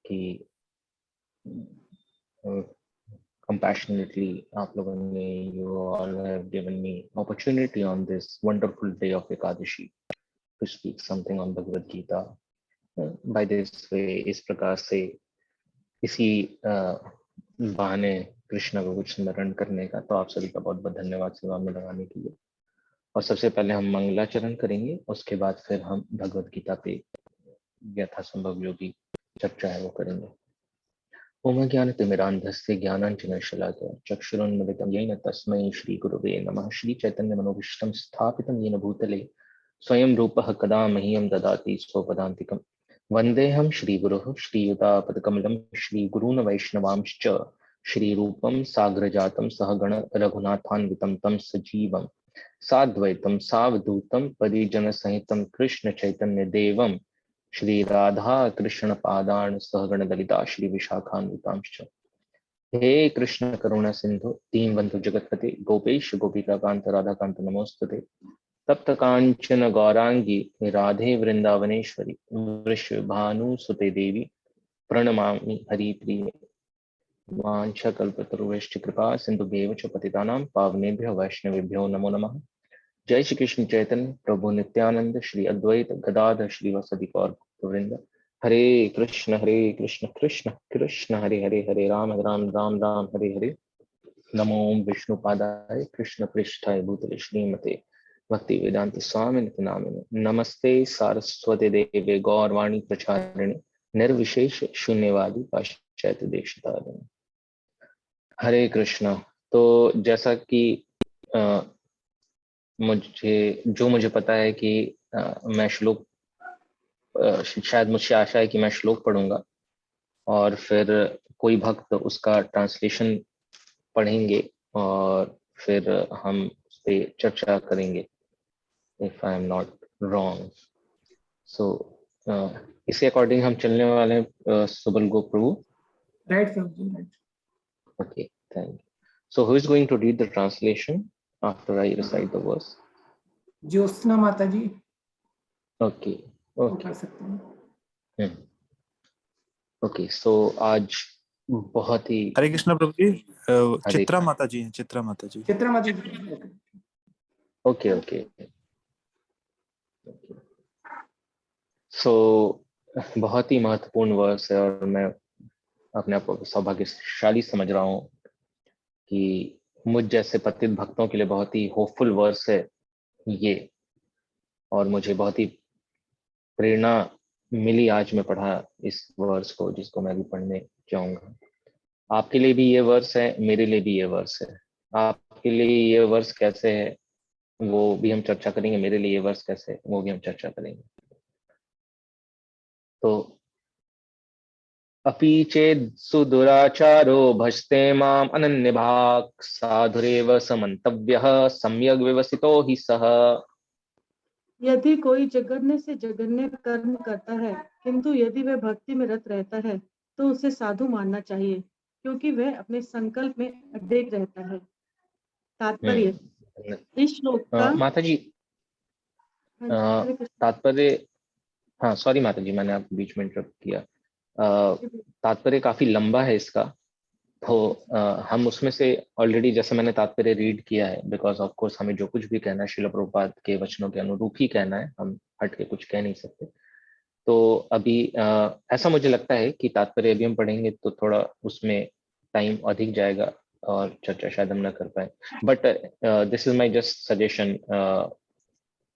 कि compassionately आप लोगों ने you all have given me opportunity on this wonderful day of Ekadashi to speak something on Bhagavad Gita. By this way, इस प्रकार से इसी बहाने कृष्ण को कुछ स्मरण करने का, तो आप सभी का बहुत बहुत धन्यवाद सेवा में लगाने के लिए। और सबसे पहले हम मंगलाचरण करेंगे, उसके बाद फिर हम भगवद गीता पे यथासंभव जो भी चर्चा है वो करेंगे। ओम ज्ञानतिमिरान्धस्य ज्ञानाञ्जनशलाकया चक्षुरुन्मिलितं येन तस्मै श्रीगुरवे नमः। श्रीचैतन्यमनोभीष्टं स्थापितं येन भूतले स्वयं रूपः कदा मह्यं ददाति स्वपदान्तिकम्। वन्देऽहं श्रीगुरुः श्रीयुतापदकमलं श्रीगुरून् वैष्णवांश्च श्रीरूपं साग्रजातं सहगण रघुनाथान्वितं तं सजीवं साद्वैतं सावधूतं परिजनसहितं कृष्ण चैतन्य देवं श्री राधा कृष्ण पादान सहगण दलिता श्री विशाखान्वितांश्च। हे कृष्ण करुणा सिंधु दीनबंधु जगतपते गोपेश गोपिका कांत राधा कांत नमोस्तुते। तप्त कांचन गौरांगी राधे वृंदावनेश्वरी वृषभानुसुते देवी प्रणमामि हरिप्रिये। वाञ्छाकल्पतरुश्च कृपा सिन्धुभ्येव च पतितानां पावनेभ्यो वैष्णवेभ्यो नमो नमः। जय श्री कृष्ण चैतन्य प्रभु नित्यानंद श्री अद्वैत गदाधर श्रीवासदि गौर वृंद। हरे कृष्ण कृष्ण कृष्ण हरे हरे, हरे राम राम राम राम हरे हरे। नमो विष्णुपादाय कृष्ण पृष्ठाय भूतले श्रीमते भक्ति वेदांत स्वामी नामिने। नमस्ते सारस्वती देवे गौरवाणी प्रचारिणे निर्विशेष शून्यवादी पाश्चात्य देशतारिणे। हरे कृष्ण। तो जैसा कि मुझे पता है कि मैं श्लोक शायद मुझसे आशा है कि मैं श्लोक पढ़ूंगा और फिर कोई भक्त उसका ट्रांसलेशन पढ़ेंगे और फिर हम उस पर चर्चा करेंगे, if I am not wrong. So इसी अकॉर्डिंग हम चलने वाले हैं। सुबल गो Prabhu. Right. Okay, thank you. So who is going to read the translation after I recite the verse? Jyotsna Mata ji. Okay कर सकते हैं। ओके, सो आज बहुत ही हरे कृष्ण प्रभु जी। चित्रा माता जी हैं। चित्रा माता जी। ओके। सो बहुत ही महत्वपूर्ण वर्स है और मैं अपने आप को सौभाग्यशाली समझ रहा हूँ कि मुझ जैसे पतित भक्तों के लिए बहुत ही होपफुल वर्स है ये, और मुझे बहुत ही प्रेरणा मिली आज मैं पढ़ा इस वर्स को, जिसको मैं भी पढ़ने जाऊंगा। आपके लिए भी ये वर्स है, मेरे लिए भी ये वर्स है। आपके लिए ये वर्स कैसे है वो भी हम चर्चा करेंगे, मेरे लिए ये वर्स कैसे है वो भी हम चर्चा करेंगे। तो अपि चेद सुदुराचारो भजते माम अनन्य भाग साधुरेव समन्तव्यः सम्यग् व्यवसितो हि सः। यदि कोई जघन्य से जघन्य कर्म करता है किंतु यदि वह भक्ति में रत रहता है तो उसे साधु मानना चाहिए, क्योंकि वह अपने संकल्प में अडिग रहता है। तात्पर्य इस श्लोक का माता जी तात्पर्य, हाँ सॉरी माता जी, मैंने आपको बीच में इंटरप्ट किया। तात्पर्य काफी लंबा है इसका, तो हम उसमें से ऑलरेडी, जैसे मैंने तात्पर्य रीड किया है, बिकॉज ऑफ कोर्स हमें जो कुछ भी कहना है श्रील प्रभुपाद के वचनों के अनुरूप ही कहना है, हम हट के कुछ कह नहीं सकते। तो अभी ऐसा मुझे लगता है कि तात्पर्य अभी हम पढ़ेंगे तो थोड़ा उसमें टाइम अधिक जाएगा और चर्चा शायद हम ना कर पाए, but this is my just suggestion.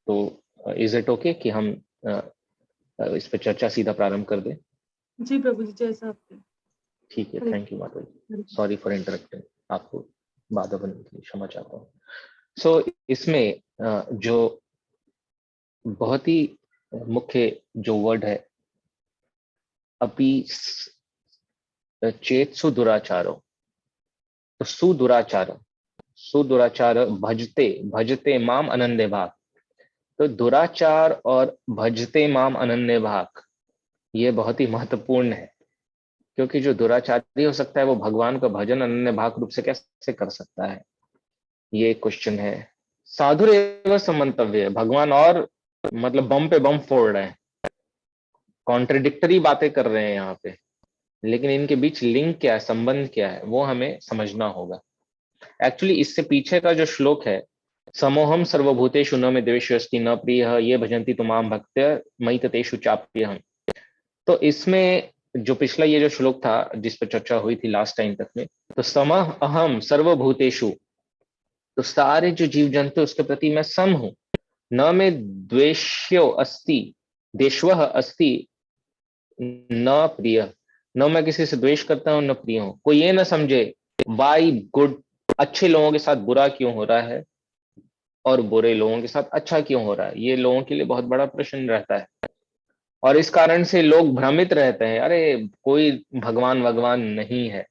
तो इज इट ओके कि हम इस पर चर्चा सीधा प्रारंभ कर दें? जी प्रभु जी, जैसा आपके। ठीक है, थैंक यू माता जी, सॉरी फॉर इंटरप्टिंग, आपको बाधा बनने के लिए क्षमा चाहता हूँ। सो इसमें जो बहुत ही मुख्य जो वर्ड है अपि चेत सुदुराचारो, तो सुदुराचार भजते माम अनन्य भाग। तो दुराचार और भजते माम अनन्य भाग ये बहुत ही महत्वपूर्ण है, क्योंकि जो दुराचारी हो सकता है वो भगवान का भजन अनन्य भाग रूप से कैसे कर सकता है, ये क्वेश्चन है। साधुरेव समन्तव्य, भगवान और मतलब बम पे बम फोड़ रहे हैं, कॉन्ट्रडिक्टरी बातें कर रहे हैं यहाँ पे। लेकिन इनके बीच लिंक क्या है, संबंध क्या है, वो हमें समझना होगा। एक्चुअली इससे पीछे का जो श्लोक है, समोहम सर्वभूतेषु न मे द्वेष्योऽस्ति न प्रियः ये भजन्ति तु मां भक्त्या मयि तेषु चाप्यहम्। तो इसमें जो पिछला ये जो श्लोक था जिस पर चर्चा हुई थी लास्ट टाइम तक में, तो समः अहम सर्वभूतेषु, तो सारे जो जीव जंतु उसके प्रति मैं सम हूं। न में द्वेष्यो अस्ति, देशवः अस्ति न प्रिय, न मैं किसी से द्वेष करता हूं न प्रिय हूं। कोई ये ना समझे वाई गुड, अच्छे लोगों के साथ बुरा क्यों हो रहा है और बुरे लोगों के साथ अच्छा क्यों हो रहा है, ये लोगों के लिए बहुत बड़ा प्रश्न रहता है। और इस कारण से लोग भ्रमित रहते हैं, अरे कोई भगवान नहीं है।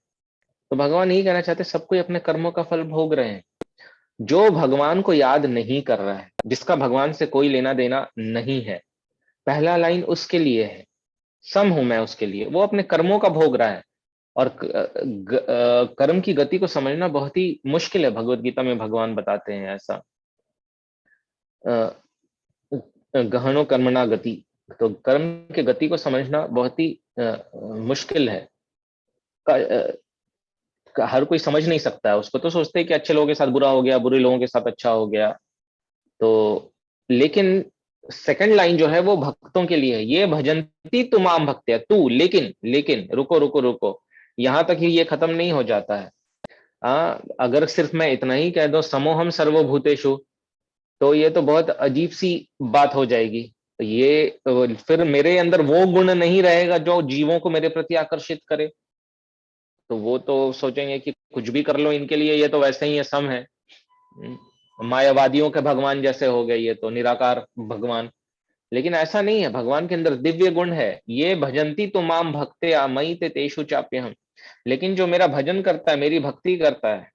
तो भगवान यही कहना चाहते सब कोई अपने कर्मों का फल भोग रहे हैं। जो भगवान को याद नहीं कर रहा है, जिसका भगवान से कोई लेना देना नहीं है, पहला लाइन उसके लिए है, सम हूं मैं उसके लिए, वो अपने कर्मों का भोग रहा है। और कर्म की गति को समझना बहुत ही मुश्किल है, भगवत गीता में भगवान बताते हैं ऐसा। गहनो कर्मणा गति, तो कर्म की गति को समझना बहुत ही मुश्किल है। हर कोई समझ नहीं सकता है उसको, तो सोचते हैं कि अच्छे लोगों के साथ बुरा हो गया, बुरे लोगों के साथ अच्छा हो गया। तो लेकिन सेकंड लाइन जो है वो भक्तों के लिए है, ये भजंती तुमाम भक्त्या, तू लेकिन, लेकिन रुको रुको रुको, यहां तक ही ये खत्म नहीं हो जाता है। अगर सिर्फ मैं इतना ही कह दूं समोहम सर्वभूतेषु, तो ये तो बहुत अजीब सी बात हो जाएगी। तो ये फिर मेरे अंदर वो गुण नहीं रहेगा जो जीवों को मेरे प्रति आकर्षित करे। तो वो तो सोचेंगे कि कुछ भी कर लो इनके लिए, ये तो वैसे ही ये सम है। मायावादियों के भगवान जैसे हो गए ये तो, निराकार भगवान। लेकिन ऐसा नहीं है, भगवान के अंदर दिव्य गुण है। ये भजंती तो माम भक्ते मयि तेषु चाप्यहम्, लेकिन जो मेरा भजन करता है, मेरी भक्ति करता है,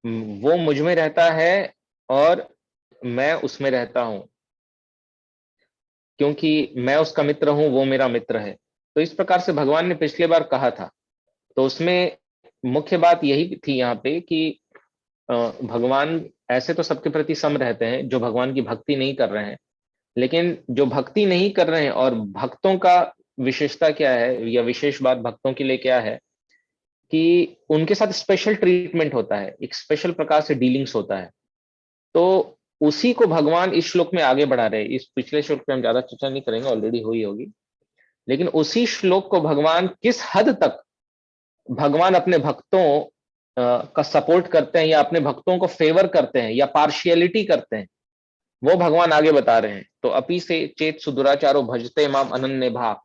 वो मुझ में रहता है और मैं उसमें रहता हूं, क्योंकि मैं उसका मित्र हूं, वो मेरा मित्र है। तो इस प्रकार से भगवान ने पिछली बार कहा था, तो उसमें मुख्य बात यही थी यहाँ पे कि भगवान ऐसे तो सबके प्रति सम रहते हैं जो भगवान की भक्ति नहीं कर रहे हैं, लेकिन जो भक्ति नहीं कर रहे हैं, और भक्तों का विशेषता क्या है या विशेष बात भक्तों के लिए क्या है कि उनके साथ स्पेशल ट्रीटमेंट होता है, एक स्पेशल प्रकार से डीलिंग्स होता है। तो उसी को भगवान इस श्लोक में आगे बढ़ा रहे हैं। इस पिछले श्लोक पे हम ज्यादा चर्चा नहीं करेंगे, ऑलरेडी हुई होगी, लेकिन उसी श्लोक को भगवान किस हद तक भगवान अपने भक्तों का सपोर्ट करते हैं या अपने भक्तों को फेवर करते हैं या पार्शियलिटी करते हैं, वो भगवान आगे बता रहे हैं। तो अपि से चेत सुदुराचारो भजते माम अनन्य भाव,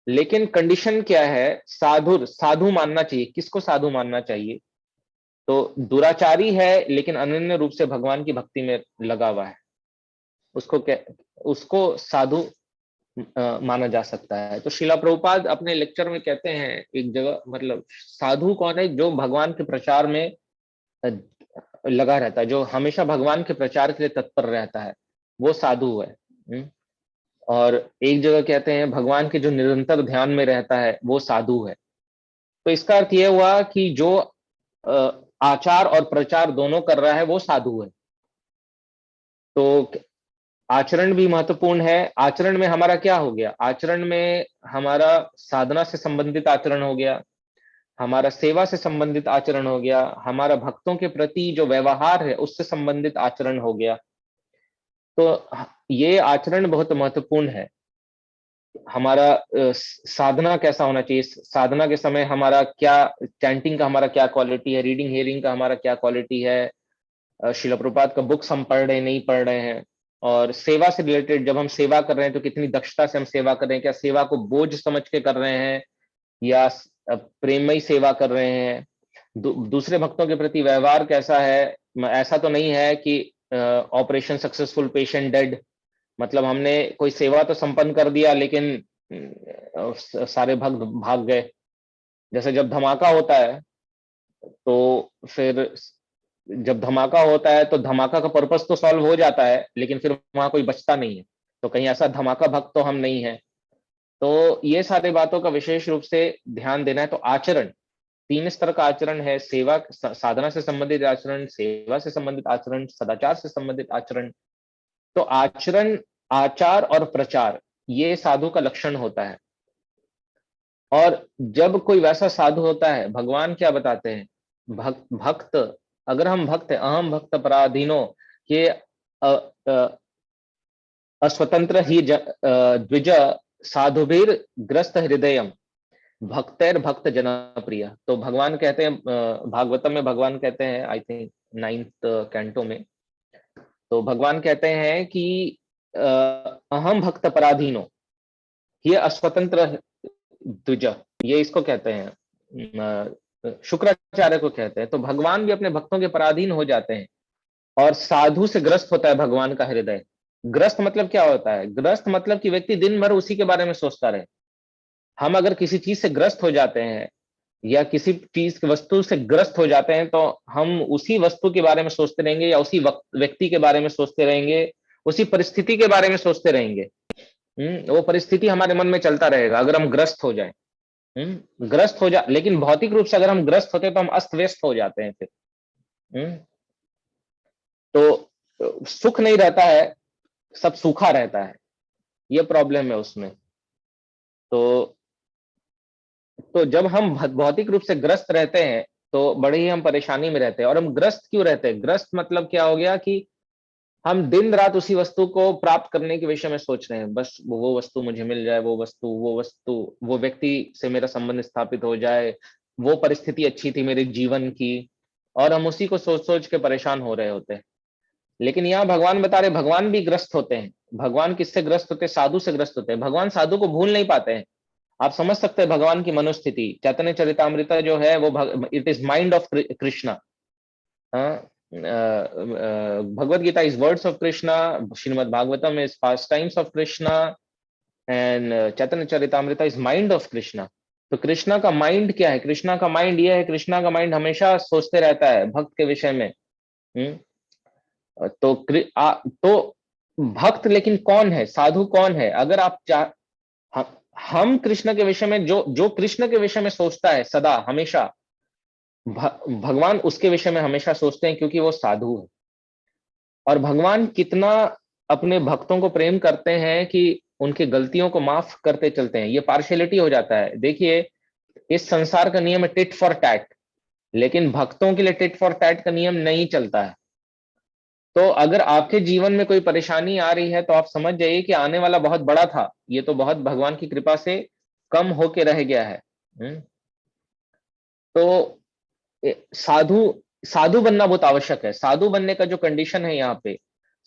लेकिन कंडीशन क्या है, साधु मानना चाहिए। किसको साधु मानना चाहिए? तो दुराचारी है लेकिन अनन्य रूप से भगवान की भक्ति में लगा हुआ है, उसको क्या, उसको साधु माना जा सकता है। तो श्रीला प्रभुपाद अपने लेक्चर में कहते हैं एक जगह, मतलब साधु कौन है? जो भगवान के प्रचार में लगा रहता है, जो हमेशा भगवान के प्रचार के लिए तत्पर रहता है, वो साधु है। और एक जगह कहते हैं भगवान के जो निरंतर ध्यान में रहता है वो साधु है। तो इसका अर्थ यह हुआ कि जो आचार और प्रचार दोनों कर रहा है वो साधु है। तो आचरण भी महत्वपूर्ण है। आचरण में हमारा क्या हो गया? आचरण में हमारा साधना से संबंधित आचरण हो गया, हमारा सेवा से संबंधित आचरण हो गया, हमारा भक्तों के प्रति जो व्यवहार है उससे संबंधित आचरण हो गया। तो ये आचरण बहुत महत्वपूर्ण है। हमारा साधना कैसा होना चाहिए, साधना के समय हमारा क्या, चैंटिंग का हमारा क्या क्वालिटी है, रीडिंग हियरिंग का हमारा क्या क्वालिटी है, श्रील प्रभुपाद का बुक्स हम पढ़ रहे हैं नहीं पढ़ रहे हैं, और सेवा से रिलेटेड जब हम सेवा कर रहे हैं तो कितनी दक्षता से हम सेवा कर रहे हैं, क्या सेवा को बोझ समझ के कर रहे हैं या प्रेममयी सेवा कर रहे हैं, दूसरे भक्तों के प्रति व्यवहार कैसा है। ऐसा तो नहीं है कि ऑपरेशन सक्सेसफुल पेशेंट डेड, मतलब हमने कोई सेवा तो संपन्न कर दिया लेकिन सारे भक्त भाग गए। जैसे जब धमाका होता है तो फिर जब धमाका होता है तो धमाका का पर्पस तो सॉल्व हो जाता है, लेकिन फिर वहां कोई बचता नहीं है। तो कहीं ऐसा धमाका भक्त तो हम नहीं है। तो ये सारे बातों का विशेष रूप से ध्यान देना है। तो आचरण, 3 स्तर का आचरण है, सेवा साधना से संबंधित आचरण, सेवा से संबंधित आचरण, सदाचार से संबंधित आचरण। तो आचरण, आचार और प्रचार, ये साधु का लक्षण होता है। और जब कोई वैसा साधु होता है, भगवान क्या बताते हैं, भक्त, अगर हम भक्त है, अहम भक्त पराधीनो, ये अस्वतंत्र ही द्विज साधुवीर ग्रस्त हृदयम भक्तैर भक्त जनप्रिय। तो भगवान कहते हैं, भागवतम में भगवान कहते हैं, आई थिंक 9th कैंटो में, तो भगवान कहते हैं कि अहम भक्त पराधीनो, ये अस्वतंत्र द्विज, ये इसको कहते हैं, शुक्राचार्य को कहते हैं। तो भगवान भी अपने भक्तों के पराधीन हो जाते हैं और साधु से ग्रस्त होता है भगवान का हृदय। ग्रस्त मतलब क्या होता है, ग्रस्त मतलब कि व्यक्ति दिन भर उसी के बारे में सोचता रहे। हम अगर किसी चीज से ग्रस्त हो जाते हैं या किसी चीज की वस्तु से ग्रस्त हो जाते हैं, तो हम उसी वस्तु के बारे में सोचते रहेंगे या उसी व्यक्ति के बारे में सोचते रहेंगे, उसी परिस्थिति के बारे में सोचते रहेंगे। वो परिस्थिति हमारे मन में चलता रहेगा अगर हम ग्रस्त हो जाएं। ग्रस्त हो जा, लेकिन भौतिक रूप से अगर हम ग्रस्त होते हैं तो हम अस्त व्यस्त हो जाते हैं फिर। तो सुख नहीं रहता है, सब सूखा रहता है, ये प्रॉब्लम है उसमें। तो जब हम भौतिक रूप से ग्रस्त रहते हैं तो बड़े ही हम परेशानी में रहते हैं। और हम ग्रस्त क्यों रहते हैं, ग्रस्त मतलब क्या हो गया कि हम दिन रात उसी वस्तु को प्राप्त करने के विषय में सोच रहे हैं, बस वो वस्तु मुझे मिल जाए, वो वस्तु, वो व्यक्ति से मेरा संबंध स्थापित हो जाए, वो परिस्थिति अच्छी थी मेरे जीवन की, और हम उसी को सोच सोच के परेशान हो रहे होते हैं। लेकिन यहाँ भगवान बता रहे, भगवान भी ग्रस्त होते हैं। भगवान किससे ग्रस्त होते हैं, साधु से ग्रस्त होते हैं। भगवान साधु को भूल नहीं पाते हैं। आप समझ सकते हैं भगवान की मनोस्थिति। चैतन्य चरितामृत जो है वो it is mind of Krishna. Bhagavad Gita is words of Krishna, Srimad Bhagavatam is pastimes of Krishna, and Chaitanya Charitamrita is mind of Krishna. तो कृष्णा का माइंड क्या है, कृष्णा का माइंड ये है, कृष्णा का माइंड हमेशा सोचते रहता है भक्त के विषय में। तो भक्त लेकिन कौन है, साधु कौन है, अगर आप हम कृष्ण के विषय में, जो कृष्ण के विषय में सोचता है सदा हमेशा, भगवान उसके विषय में हमेशा सोचते हैं, क्योंकि वो साधु है। और भगवान कितना अपने भक्तों को प्रेम करते हैं कि उनकी गलतियों को माफ करते चलते हैं। ये पार्शियलिटी हो जाता है। देखिए, इस संसार का नियम है टिट फॉर टैट, लेकिन भक्तों के लिए टिट फॉर टैट का नियम नहीं चलता है। तो अगर आपके जीवन में कोई परेशानी आ रही है तो आप समझ जाइए कि आने वाला बहुत बड़ा था, ये तो बहुत भगवान की कृपा से कम होके रह गया है। तो साधु बनना बहुत आवश्यक है। साधु बनने का जो कंडीशन है यहाँ पे,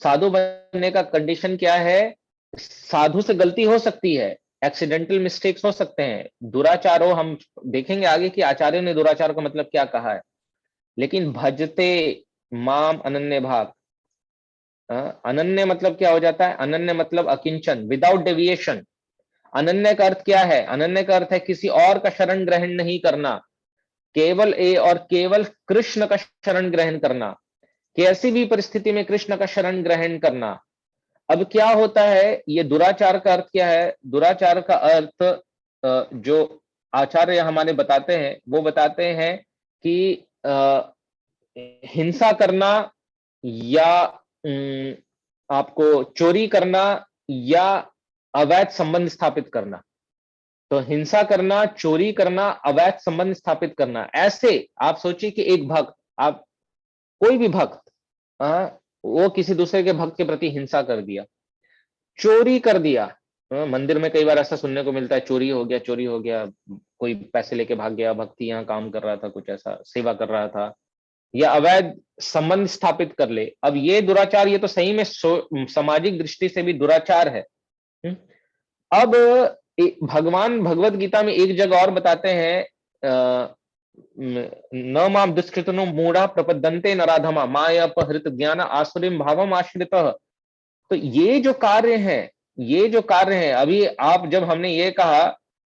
साधु बनने का कंडीशन क्या है, साधु से गलती हो सकती है, एक्सीडेंटल मिस्टेक्स हो सकते हैं, दुराचार हो, हम देखेंगे आगे कि आचार्य ने दुराचार का मतलब क्या कहा है। लेकिन भजते माम अनन्य भाग, अनन्य मतलब क्या हो जाता है, अनन्य मतलब अकिंचन, विदाउट डेविएशन। अनन्य का अर्थ क्या है, अनन्य का अर्थ है किसी और का शरण ग्रहण नहीं करना, केवल और केवल कृष्ण का शरण ग्रहण करना, कैसी भी परिस्थिति में कृष्ण का शरण ग्रहण करना। अब क्या होता है, ये दुराचार का अर्थ क्या है, दुराचार का अर्थ जो आचार्य हमारे बताते हैं, वो बताते हैं कि हिंसा करना, या आपको चोरी करना, या अवैध संबंध स्थापित करना। तो हिंसा करना, चोरी करना, अवैध संबंध स्थापित करना, ऐसे आप सोचिए कि एक भक्त, आप कोई भी भक्त, वो किसी दूसरे के भक्त के प्रति हिंसा कर दिया, चोरी कर दिया। मंदिर में कई बार ऐसा सुनने को मिलता है, चोरी हो गया, कोई पैसे लेके भाग गया, भक्ति यहाँ काम कर रहा था, कुछ ऐसा सेवा कर रहा था, या अवैध संबंध स्थापित कर ले। अब ये दुराचार, ये तो सही में सामाजिक दृष्टि से भी दुराचार है। अब भगवान भगवत गीता में एक जगह और बताते हैं, न माम दुष्कृतनो मूढ़ा प्रपद्यन्ते नराधमा माया अपहृत ज्ञान आसुरीम भावम आश्रितः। तो ये जो कार्य है, अभी आप जब हमने ये कहा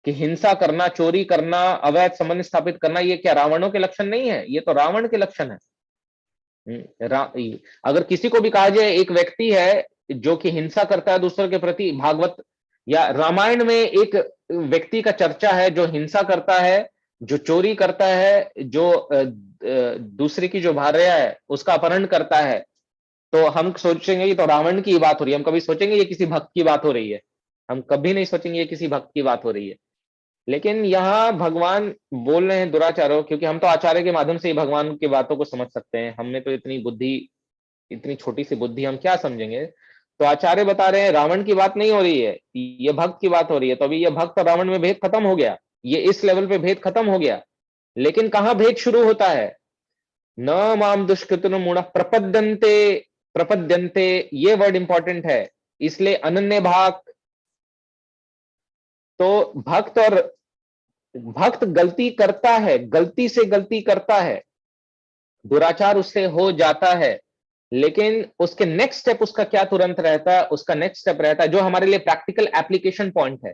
कि हिंसा करना, चोरी करना, अवैध संबंध स्थापित करना, ये क्या रावणों के लक्षण नहीं है, ये तो रावण के लक्षण है। अगर किसी को भी कहा जाए एक व्यक्ति है जो कि हिंसा करता है दूसरों के प्रति, भागवत या रामायण में एक व्यक्ति का चर्चा है जो हिंसा करता है, जो चोरी करता है, जो दूसरे की जो भार्या है उसका अपहरण करता है, तो हम सोचेंगे ये तो रावण की बात हो रही है। हम कभी सोचेंगे ये किसी भक्त की बात हो रही है? हम कभी नहीं सोचेंगे ये किसी भक्त की बात हो रही है। लेकिन यहाँ भगवान बोल रहे हैं दुराचारों, क्योंकि हम तो आचार्य के माध्यम से ही भगवान की बातों को समझ सकते हैं, हमें तो इतनी बुद्धि, इतनी छोटी सी बुद्धि, हम क्या समझेंगे। तो आचार्य बता रहे हैं रावण की बात नहीं हो रही है, ये भक्त की बात हो रही है। तो अभी ये भक्त और रावण में भेद खत्म हो गया, ये इस लेवल पे भेद खत्म हो गया। लेकिन कहाँ भेद शुरू होता है? न माम दुष्कृतनु मूढ़ प्रपद्यन्ते, प्रपद्यन्ते ये वर्ड इंपॉर्टेंट है, इसलिए अनन्य भाग। तो भक्त गलती करता है, गलती से गलती करता है, दुराचार उससे हो जाता है, लेकिन उसके नेक्स्ट स्टेप उसका क्या तुरंत रहता है? उसका नेक्स्ट स्टेप रहता है जो हमारे लिए प्रैक्टिकल एप्लीकेशन पॉइंट है।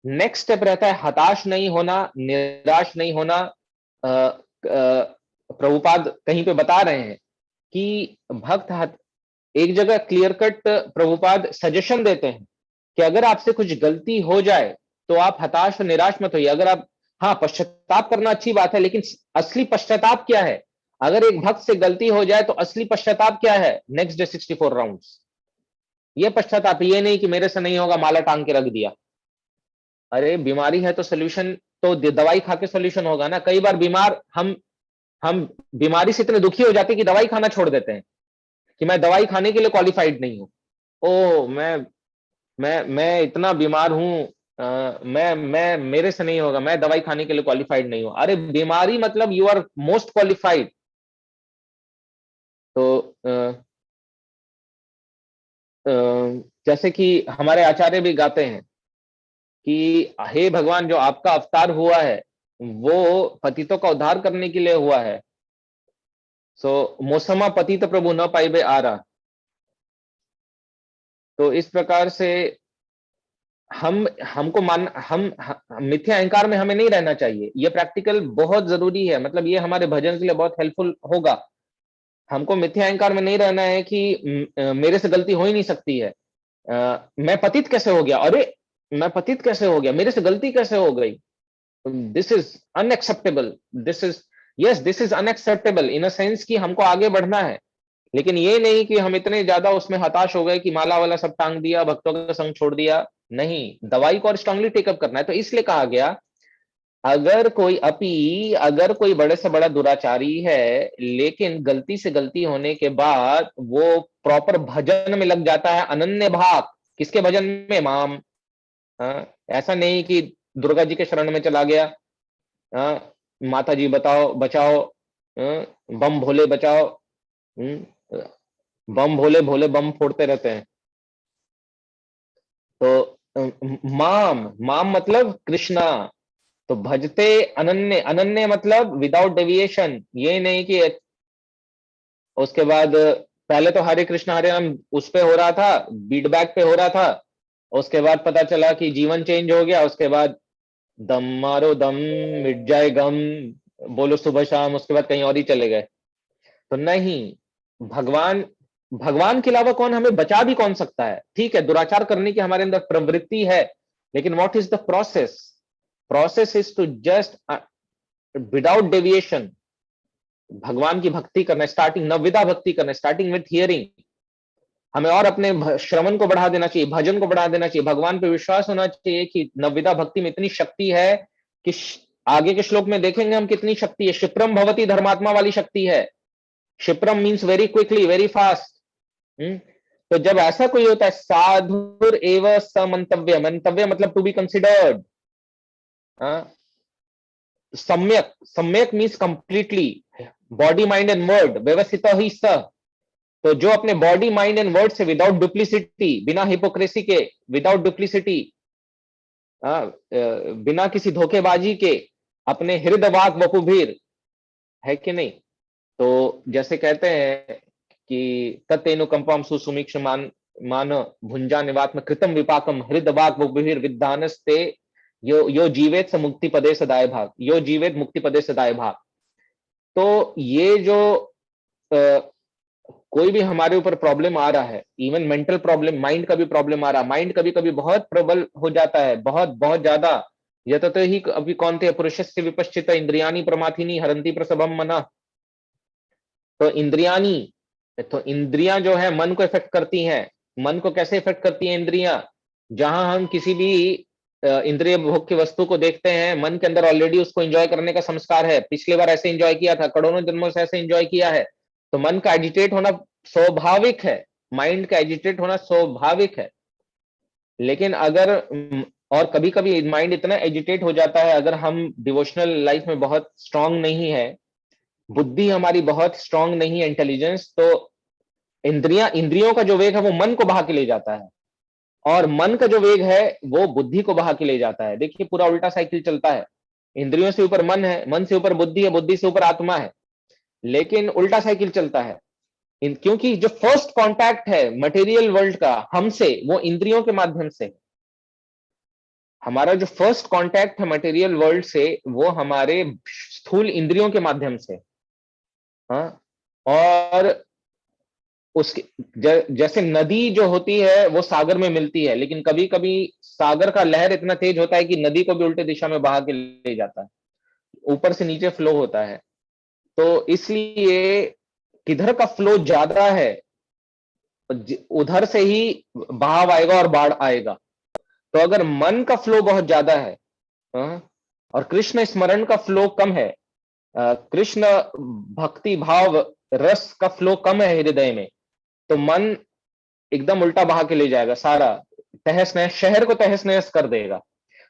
नेक्स्ट स्टेप रहता है हताश नहीं होना, निराश नहीं होना। प्रभुपाद कहीं पे बता रहे हैं कि एक जगह क्लियर कट प्रभुपाद सजेशन देते हैं कि अगर आपसे कुछ गलती हो जाए तो आप हताश और निराश मत होइए। अगर आप, हाँ, पश्चाताप करना अच्छी बात है, लेकिन असली पश्चाताप क्या है? अगर एक भक्त से गलती हो जाए तो असली पश्चाताप क्या है? Next day 64 rounds. ये पश्चाताप, ये नहीं कि मेरे से नहीं होगा, माला टांग के रख दिया। अरे बीमारी है तो सोल्यूशन तो दवाई खा के सोल्यूशन होगा ना। कई बार बीमार हम बीमारी से इतने दुखी हो जाते हैं कि दवाई खाना छोड़ देते हैं कि मैं दवाई खाने के लिए क्वालिफाइड नहीं हूं। ओ मैं इतना बीमार हूं, मैं मेरे से नहीं होगा, मैं दवाई खाने के लिए क्वालिफाइड नहीं हूं। अरे बीमारी मतलब यू आर मोस्ट क्वालिफाइड। तो जैसे कि हमारे आचार्य भी गाते हैं कि हे भगवान, जो आपका अवतार हुआ है वो पतितों का उद्धार करने के लिए हुआ है। सो मौसमा पतित प्रभु न पाइबे आ रहा। तो इस प्रकार से हमको मिथ्या अहंकार में हमें नहीं रहना चाहिए। ये प्रैक्टिकल बहुत जरूरी है, मतलब ये हमारे भजन के लिए बहुत हेल्पफुल होगा। हमको मिथ्या अहंकार में नहीं रहना है कि मेरे से गलती हो ही नहीं सकती है। मैं पतित कैसे हो गया? अरे मैं पतित कैसे हो गया? मेरे से गलती कैसे हो गई? This is unacceptable. This is unacceptable in a sense कि हमको आगे बढ़ना है, लेकिन ये नहीं कि हम इतने ज्यादा उसमें हताश हो गए कि माला वाला सब टांग दिया, भक्तों का संग छोड़ दिया। नहीं, दवाई को और स्ट्रांगली टेकअप करना है। तो इसलिए कहा गया अगर कोई बड़े से बड़ा दुराचारी है, लेकिन गलती से गलती होने के बाद वो प्रॉपर भजन में लग जाता है, अनन्य भाव। किसके भजन में? माम। हाँ, ऐसा नहीं कि दुर्गा जी के शरण में चला गया, हाँ, माता जी बताओ बचाओ, हाँ, बम भोले बचाओ, बम भोले भोले बम फोड़ते रहते हैं। तो माम, माम मतलब कृष्णा। तो भजते अनन्य, अनन्य मतलब विदाउट डेविएशन। ये नहीं कि उसके बाद पहले तो हरे कृष्णा हरे राम उस पे हो रहा था, बीटबैक पे हो रहा था, उसके बाद पता चला कि जीवन चेंज हो गया, उसके बाद दम मारो दम, मिट जाए गम, बोलो सुबह शाम, उसके बाद कहीं और ही चले गए। तो नहीं, भगवान भगवान के अलावा कौन हमें बचा भी कौन सकता है? ठीक है, दुराचार करने की हमारे अंदर प्रवृत्ति है, लेकिन what is the process? Process is to just without deviation भगवान की भक्ति करना, स्टार्टिंग नवविधा भक्ति करना, स्टार्टिंग विथ हियरिंग। हमें और अपने श्रवण को बढ़ा देना चाहिए, भजन को बढ़ा देना चाहिए, भगवान पे विश्वास होना चाहिए कि नवविधा भक्ति में इतनी शक्ति है कि आगे के श्लोक में देखेंगे हम कितनी शक्ति है। क्षिप्रम भवती धर्मात्मा वाली शक्ति है। क्षिप्रम means very quickly, very fast. तो जब ऐसा कोई होता है, साधुर एव समंतव्य, मंतव्य मतलब टू बी कंसिडर्ड। सम्यक, सम्यक means completely, body mind and word व्यवस्थित ही स। तो जो अपने बॉडी माइंड एंड वर्ड से विदाउट डुप्लीसिटी, बिना हिपोक्रेसी के, विदाउट डुप्लीसिटी, बिना किसी धोखेबाजी के, अपने हृदय वाक वपुभीर, है कि नहीं? तो जैसे कहते हैं कि तत्तेनुकंपम सुसुमीक्ष मान भुंजा निवात्म कृतम विपाकम हृदय वाक वपुभीर विद्धानस्ते यो जीवेत स मुक्ति पदे सदाय भाग, यो जीवेत मुक्ति पदे सदाय भाग। तो ये जो कोई भी हमारे ऊपर प्रॉब्लम आ रहा है, इवन मेंटल प्रॉब्लम, माइंड का भी प्रॉब्लम आ रहा है, माइंड कभी कभी बहुत प्रबल हो जाता है, बहुत बहुत ज्यादा। यतत ही अभी कौनते पुरुषस्य विपश्चित इंद्रियाणी प्रमाथिनी हरंती प्रसभम मना। तो इंद्रियाणी, तो इंद्रियां जो है मन को इफेक्ट करती हैं। मन को कैसे इफेक्ट करती है इंद्रियां? जहां हम किसी भी इंद्रिय भोग की वस्तु को देखते हैं, मन के अंदर ऑलरेडी उसको एंजॉय करने का संस्कार है, पिछली बार ऐसे एंजॉय किया था, करोड़ों जन्मों से ऐसे एंजॉय किया है, तो मन का एजिटेट होना स्वाभाविक है, माइंड का एजिटेट होना स्वाभाविक है। लेकिन अगर और कभी कभी माइंड इतना एजिटेट हो जाता है, अगर हम डिवोशनल लाइफ में बहुत स्ट्रांग नहीं है, बुद्धि हमारी बहुत स्ट्रांग नहीं है, इंटेलिजेंस, तो इंद्रियों का जो वेग है वो मन को बहा के ले जाता है, और मन का जो वेग है वो बुद्धि को बहा के ले जाता है। देखिए पूरा उल्टा साइकिल चलता है, इंद्रियों से ऊपर मन है, मन से ऊपर बुद्धि है, बुद्धि से ऊपर आत्मा है, लेकिन उल्टा साइकिल चलता है। क्योंकि जो फर्स्ट कांटेक्ट है मटेरियल वर्ल्ड का हमसे, वो इंद्रियों के माध्यम से। हमारा जो फर्स्ट कांटेक्ट है मटेरियल वर्ल्ड से, वो हमारे स्थूल इंद्रियों के माध्यम से। हाँ, और उसके जैसे नदी जो होती है वो सागर में मिलती है, लेकिन कभी कभी सागर का लहर इतना तेज होता है कि नदी को भी उल्टे दिशा में बहा के ले जाता है, ऊपर से नीचे फ्लो होता है। तो इसलिए किधर का फ्लो ज्यादा है उधर से ही बहाव आएगा और बाढ़ आएगा। तो अगर मन का फ्लो बहुत ज्यादा है और कृष्ण स्मरण का फ्लो कम है, कृष्ण भक्ति भाव रस का फ्लो कम है हृदय में, तो मन एकदम उल्टा बहा के ले जाएगा, सारा तहस नहस, शहर को तहस नहस कर देगा।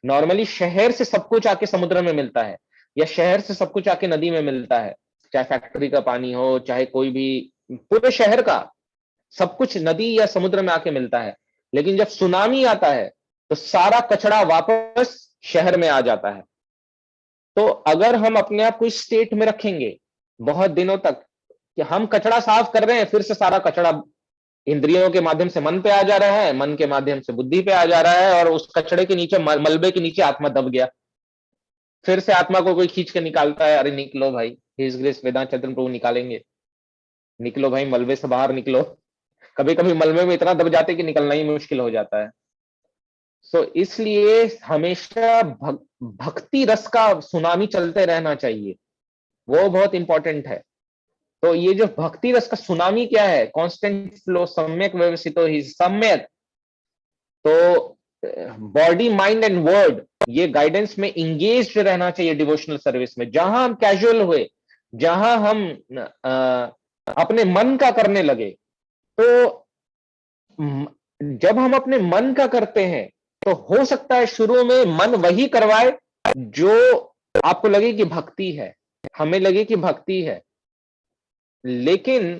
नॉर्मली शहर से सब कुछ आके समुद्र में मिलता है, या शहर से सब कुछ आके नदी में मिलता है, चाहे फैक्ट्री का पानी हो, चाहे कोई भी, पूरे शहर का सब कुछ नदी या समुद्र में आके मिलता है। लेकिन जब सुनामी आता है तो सारा कचरा वापस शहर में आ जाता है। तो अगर हम अपने आप को इस स्टेट में रखेंगे बहुत दिनों तक कि हम कचरा साफ कर रहे हैं, फिर से सारा कचरा इंद्रियों के माध्यम से मन पे आ जा रहा है, मन के माध्यम से बुद्धि पे आ जा रहा है, और उस कचड़े के नीचे, मलबे के नीचे आत्मा दब गया। फिर से आत्मा को कोई खींच के निकालता है, अरे निकलो भाई, हिज ग्रेस वेदांत चंद्र प्रभु निकालेंगे, निकलो भाई, मलबे से बाहर निकलो। कभी कभी मलबे में इतना दब जाते कि निकलना ही मुश्किल हो जाता है। सो इसलिए हमेशा भक्ति रस का सुनामी चलते रहना चाहिए, वो बहुत इंपॉर्टेंट है। तो ये जो भक्ति रस का सुनामी क्या है, कांस्टेंट फ्लो, सम्यक व्यवस्थितो ही सम्यक। तो बॉडी माइंड एंड वर्ड, ये गाइडेंस में इंगेज रहना चाहिए डिवोशनल सर्विस में। जहां हम कैजुअल हुए, जहां हम अपने मन का करने लगे, तो जब हम अपने मन का करते हैं तो हो सकता है शुरू में मन वही करवाए जो आपको लगे कि भक्ति है, हमें लगे कि भक्ति है, लेकिन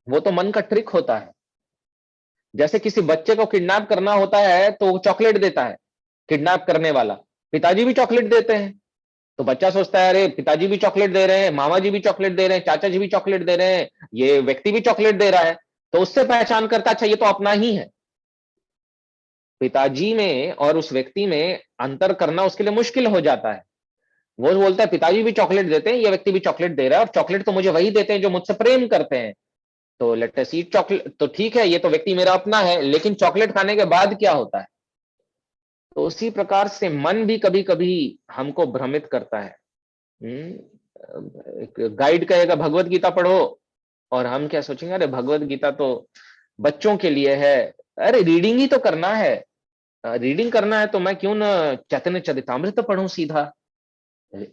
वो तो मन का ट्रिक होता है। जैसे किसी बच्चे को किडनैप करना होता है तो वो चॉकलेट देता है, किडनैप करने वाला, पिताजी भी चॉकलेट देते हैं, तो बच्चा सोचता है अरे पिताजी भी चॉकलेट दे रहे हैं, मामा जी भी चॉकलेट दे रहे हैं, चाचा जी भी चॉकलेट दे रहे हैं, ये व्यक्ति भी चॉकलेट दे रहा है, तो उससे पहचान करता अच्छा ये तो अपना ही है। पिताजी में और उस व्यक्ति में अंतर करना उसके लिए मुश्किल हो जाता है। वो बोलता है पिताजी भी चॉकलेट देते हैं, ये व्यक्ति भी चॉकलेट दे रहा है, और चॉकलेट तो मुझे वही देते हैं जो मुझसे प्रेम करते हैं, तो लेट अस ईट चॉकलेट। तो ठीक है, ये तो व्यक्ति मेरा अपना है, लेकिन चॉकलेट खाने के बाद क्या होता है? तो उसी प्रकार से मन भी कभी कभी हमको भ्रमित करता है। गाइड कहेगा भगवत गीता पढ़ो, और हम क्या सोचेंगे, अरे भगवत गीता तो बच्चों के लिए है, अरे रीडिंग ही तो करना है, रीडिंग करना है तो मैं क्यों ना चैतन्य चरितामृत पढ़ूं सीधा।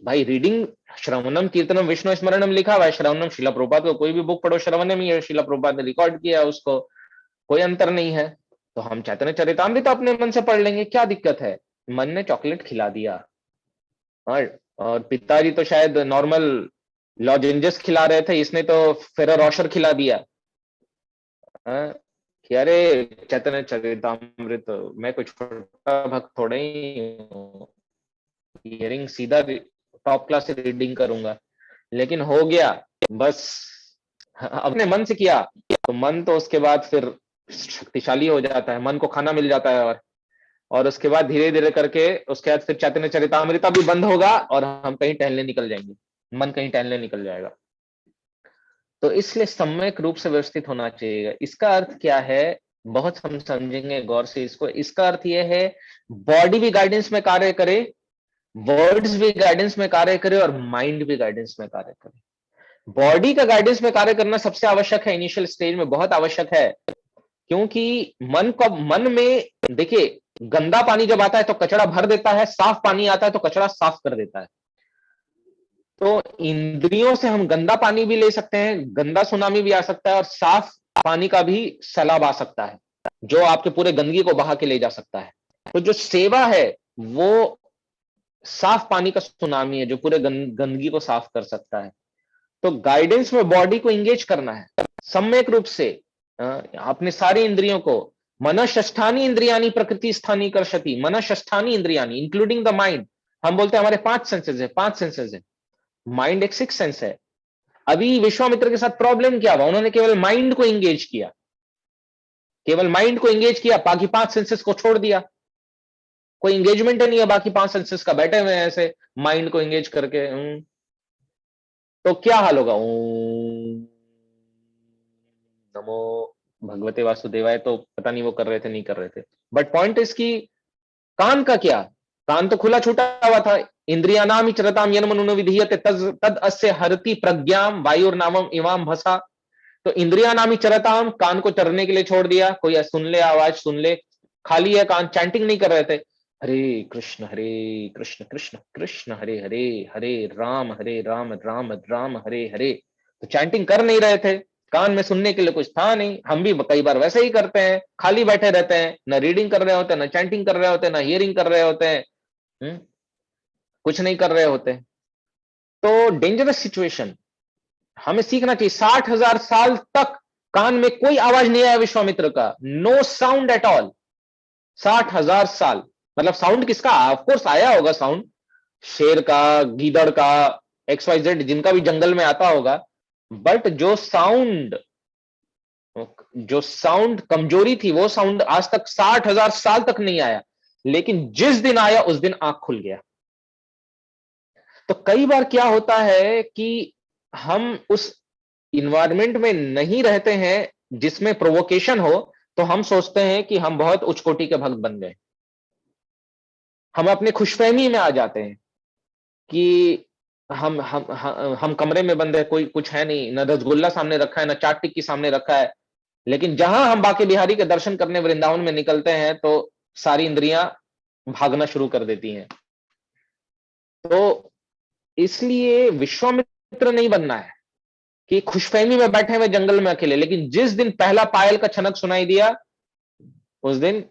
भाई रीडिंग, श्रवणम कीर्तनम विष्णु स्मरणम लिखा हुआ है, श्रवणम शिला प्रभुपाद को कोई भी बुक पढ़ो श्रवणम ही है, शिला प्रभुपाद ने रिकॉर्ड किया उसको, कोई अंतर नहीं है। तो हम चैतन्य चरितामृत अपने मन से पढ़ लेंगे, क्या दिक्कत है? मन ने चॉकलेट खिला दिया, और पिताजी तो शायद नॉर्मल लॉजेंजेस खिला रहे थे, इसने तो फेरो रोशर खिला दिया कि अरे चैतन्य चरितामृत, मैं कुछ छोटा भक्त थोड़े ही हूं, हियरिंग सीधा टॉप क्लास से रीडिंग करूंगा। लेकिन हो गया, बस अपने मन से किया तो मन तो उसके बाद फिर शक्तिशाली हो जाता है, मन को खाना मिल जाता है, और उसके बाद धीरे धीरे करके उसके बाद फिर चैतन्य चरितामृता भी बंद होगा और हम कहीं टहलने निकल जाएंगे, मन कहीं टहलने निकल जाएगा। तो इसलिए सम्यक रूप से व्यवस्थित होना चाहिए। इसका अर्थ क्या है, बहुत हम समझेंगे गौर से इसको। इसका अर्थ यह है बॉडी भी गाइडेंस में कार्य करे, वर्ड्स भी गाइडेंस में कार्य करे, और माइंड भी गाइडेंस में कार्य करे। बॉडी का गाइडेंस में कार्य करना सबसे आवश्यक है, इनिशियल स्टेज में बहुत आवश्यक है, क्योंकि मन में देखिए गंदा पानी जब आता है तो कचरा भर देता है, साफ पानी आता है तो कचरा साफ कर देता है। तो इंद्रियों से हम गंदा पानी भी ले सकते हैं, गंदा सुनामी भी आ सकता है, और साफ पानी का भी सैलाब आ सकता है, जो आपके पूरे गंदगी को बहा के ले जा सकता है। तो जो सेवा है वो साफ पानी का सुनामी है, जो पूरे गंदगी को साफ कर सकता है। तो गाइडेंस में बॉडी को एंगेज करना है सम्यक रूप से, अपने सारी इंद्रियों को। मनःषष्ठानि इंद्रियानी प्रकृति स्थानी कर्षति, मनःषष्ठानि इंद्रियानी इंक्लूडिंग द माइंड। हम बोलते हैं हमारे 5 सेंसेस है, 5 सेंसेस है, माइंड एक 6 सेंस है। अभी विश्वामित्र के साथ प्रॉब्लम क्या हुआ, उन्होंने केवल माइंड को एंगेज किया, केवल माइंड को एंगेज किया, बाकी 5 सेंसेस को छोड़ दिया। कोई एंगेजमेंट नहीं है बाकी 5 सेंसेस का, बैठे हुए हैं ऐसे माइंड को एंगेज करके। तो क्या हाल होगा, ओम नमो भगवते वासुदेवाय, तो पता नहीं वो कर रहे थे नहीं कर रहे थे। बट पॉइंट इज कि कान का क्या, कान तो खुला छूटा हुआ था। इंद्रियानाम चरताम यन्मनुनो विधीयते तद अस्य हरति प्रज्ञाम वायुर्नामम इमाम भसा। तो इंद्रिया नामी चरताम, कान को चरने के लिए छोड़ दिया, कोई सुन ले आवाज सुन ले, खाली है कान, चैंटिंग नहीं कर रहे थे, हरे कृष्ण कृष्ण कृष्ण हरे हरे, हरे राम राम राम हरे हरे। तो चैंटिंग कर नहीं रहे थे, कान में सुनने के लिए कुछ था नहीं। हम भी कई बार वैसे ही करते हैं, खाली बैठे रहते हैं, ना रीडिंग कर रहे होते, ना चैंटिंग कर रहे होते, ना हियरिंग कर रहे होते हैं, कुछ नहीं कर रहे होते। तो डेंजरस सिचुएशन, हमें सीखना चाहिए। 60,000 साल तक कान में कोई आवाज नहीं आया विश्वामित्र का, नो साउंड एट ऑल। 60,000 साल, मतलब साउंड किसका, ऑफकोर्स आया होगा साउंड, शेर का, गीदड़ का, XYZ जिनका भी जंगल में आता होगा, बट जो साउंड कमजोरी थी, वो साउंड आज तक 60,000 साल तक नहीं आया। लेकिन जिस दिन आया उस दिन आंख खुल गया। तो कई बार क्या होता है कि हम उस इन्वायरमेंट में नहीं रहते हैं जिसमें प्रोवोकेशन हो, तो हम सोचते हैं कि हम बहुत उच्च कोटि के भक्त बन गए। हम अपने खुशफहमी में आ जाते हैं कि हम कमरे में बंद है, कोई कुछ है नहीं, न रसगुल्ला सामने रखा है, न चाट टिक्की सामने रखा है। लेकिन जहां हम बाके बिहारी के दर्शन करने वृंदावन में निकलते हैं तो सारी इंद्रियां भागना शुरू कर देती हैं। तो इसलिए विश्वामित्र नहीं बनना है कि खुशफहमी में बैठे हुए जंगल में अकेले। लेकिन जिस दिन पहला पायल का छनक सुनाई दिया, उस दिन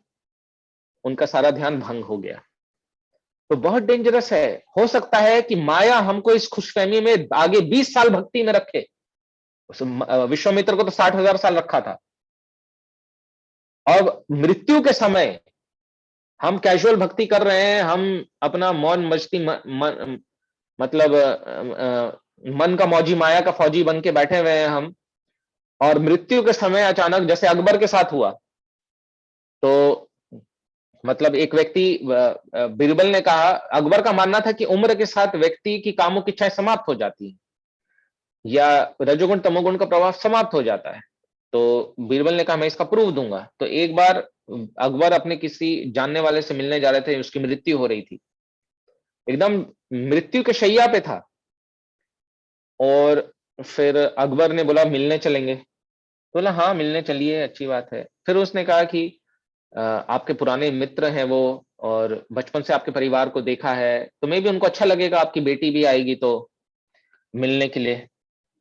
उनका सारा ध्यान भंग हो गया। तो बहुत डेंजरस है। हो सकता है कि माया हमको इस खुशफहमी में आगे 20 साल भक्ति में रखे। विश्वामित्र को तो 60,000 साल रखा था। अब मृत्यु के समय हम कैजुअल भक्ति कर रहे हैं, हम अपना मौन मस्ती मतलब मन का मौजी, माया का फौजी बन के बैठे हुए हैं हम, और मृत्यु के समय अचानक, जैसे अकबर के साथ हुआ, तो मतलब एक व्यक्ति, बीरबल ने कहा, अकबर का मानना था कि उम्र के साथ व्यक्ति की कामों की इच्छाएं समाप्त हो जाती हैं, या रजोगुण तमोगुण का प्रभाव समाप्त हो जाता है। तो बीरबल ने कहा मैं इसका प्रूफ दूंगा। तो एक बार अकबर अपने किसी जानने वाले से मिलने जा रहे थे, उसकी मृत्यु हो रही थी, एकदम मृत्यु के शैया पे था, और फिर अकबर ने बोला मिलने चलेंगे। तो बोला हाँ मिलने चलिए, अच्छी बात है। फिर उसने कहा कि आपके पुराने मित्र हैं वो, और बचपन से आपके परिवार को देखा है, तो मैं भी उनको अच्छा लगेगा, आपकी बेटी भी आएगी तो मिलने के लिए,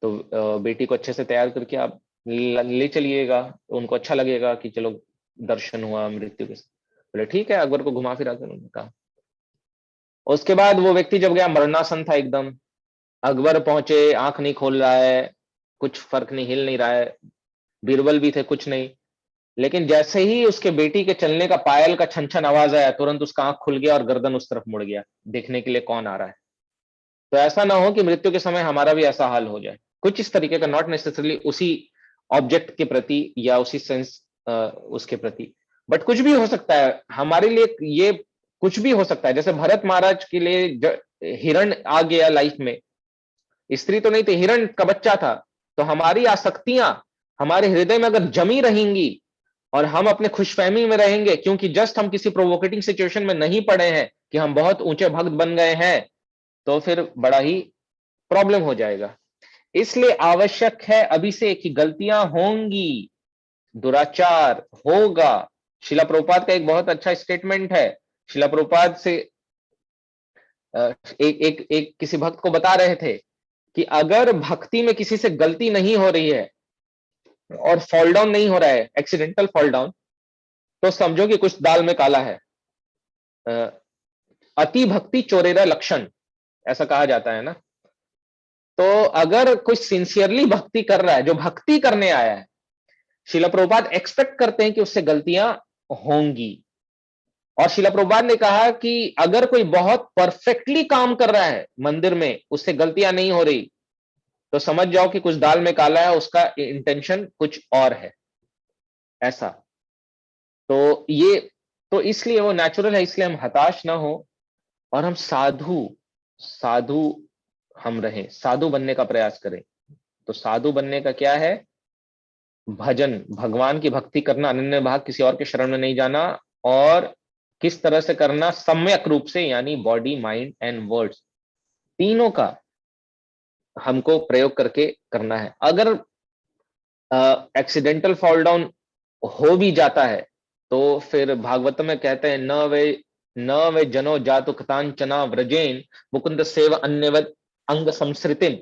तो बेटी को अच्छे से तैयार करके आप ले चलिएगा, तो उनको अच्छा लगेगा कि चलो दर्शन हुआ मृत्यु के। बोले ठीक है, अकबर को घुमा फिरा कर उन्होंने कहा। उसके बाद वो व्यक्ति जब गया, मरणासन था एकदम। अकबर पहुंचे, आंख नहीं खोल रहा है, कुछ फर्क नहीं, हिल नहीं रहा है। बीरबल भी थे, कुछ नहीं। लेकिन जैसे ही उसके बेटी के चलने का पायल का छन छन आवाज आया, तुरंत उसका आंख खुल गया और गर्दन उस तरफ मुड़ गया, देखने के लिए कौन आ रहा है। तो ऐसा ना हो कि मृत्यु के समय हमारा भी ऐसा हाल हो जाए, कुछ इस तरीके का, नॉट नेसेसरली उसी ऑब्जेक्ट के प्रति या उसी सेंस उसके प्रति, बट कुछ भी हो सकता है हमारे लिए। ये कुछ भी हो सकता है, जैसे भरत महाराज के लिए हिरण आ गया लाइफ में, स्त्री तो नहीं थी, हिरण का बच्चा था। तो हमारी आसक्तियां हमारे हृदय में अगर जमी रहेंगी और हम अपने खुशफहमी में रहेंगे, क्योंकि जस्ट हम किसी प्रोवोकेटिंग सिचुएशन में नहीं पड़े हैं कि हम बहुत ऊंचे भक्त बन गए हैं, तो फिर बड़ा ही प्रॉब्लम हो जाएगा। इसलिए आवश्यक है अभी से कि गलतियां होंगी, दुराचार होगा, शिला प्रभुपाद का एक बहुत अच्छा स्टेटमेंट है। शिला प्रभुपाद से एक किसी भक्त को बता रहे थे कि अगर भक्ति में किसी से गलती नहीं हो रही है और फॉल डाउन नहीं हो रहा है, एक्सीडेंटल फॉल डाउन, तो समझो कि कुछ दाल में काला है। अति भक्ति चोरेरा लक्षण, ऐसा कहा जाता है ना। तो अगर कोई सिंसियरली भक्ति कर रहा है, जो भक्ति करने आया है, शिला प्रभुपाद एक्सपेक्ट करते हैं कि उससे गलतियां होंगी। और शिला प्रभुपाद ने कहा कि अगर कोई बहुत परफेक्टली काम कर रहा है मंदिर में, उससे गलतियां नहीं हो रही, तो समझ जाओ कि कुछ दाल में काला है, उसका इंटेंशन कुछ और है, ऐसा। तो ये, तो इसलिए वो नेचुरल है, इसलिए हम हताश ना हो और हम साधु साधु हम रहें, साधु बनने का प्रयास करें। तो साधु बनने का क्या है? भजन, भगवान की भक्ति करना, अनन्य भाव, किसी और के शरण में नहीं जाना। और किस तरह से करना? सम्यक रूप से, यानी बॉडी, माइंड एंड वर्ड्स, तीनों का हमको प्रयोग करके करना है। अगर एक्सीडेंटल फॉल डाउन हो भी जाता है, तो फिर भागवत में कहते हैं, न वे जनो जातु कथांचना व्रजेन मुकुंद सेव अन्यवद अंग संसृतिम।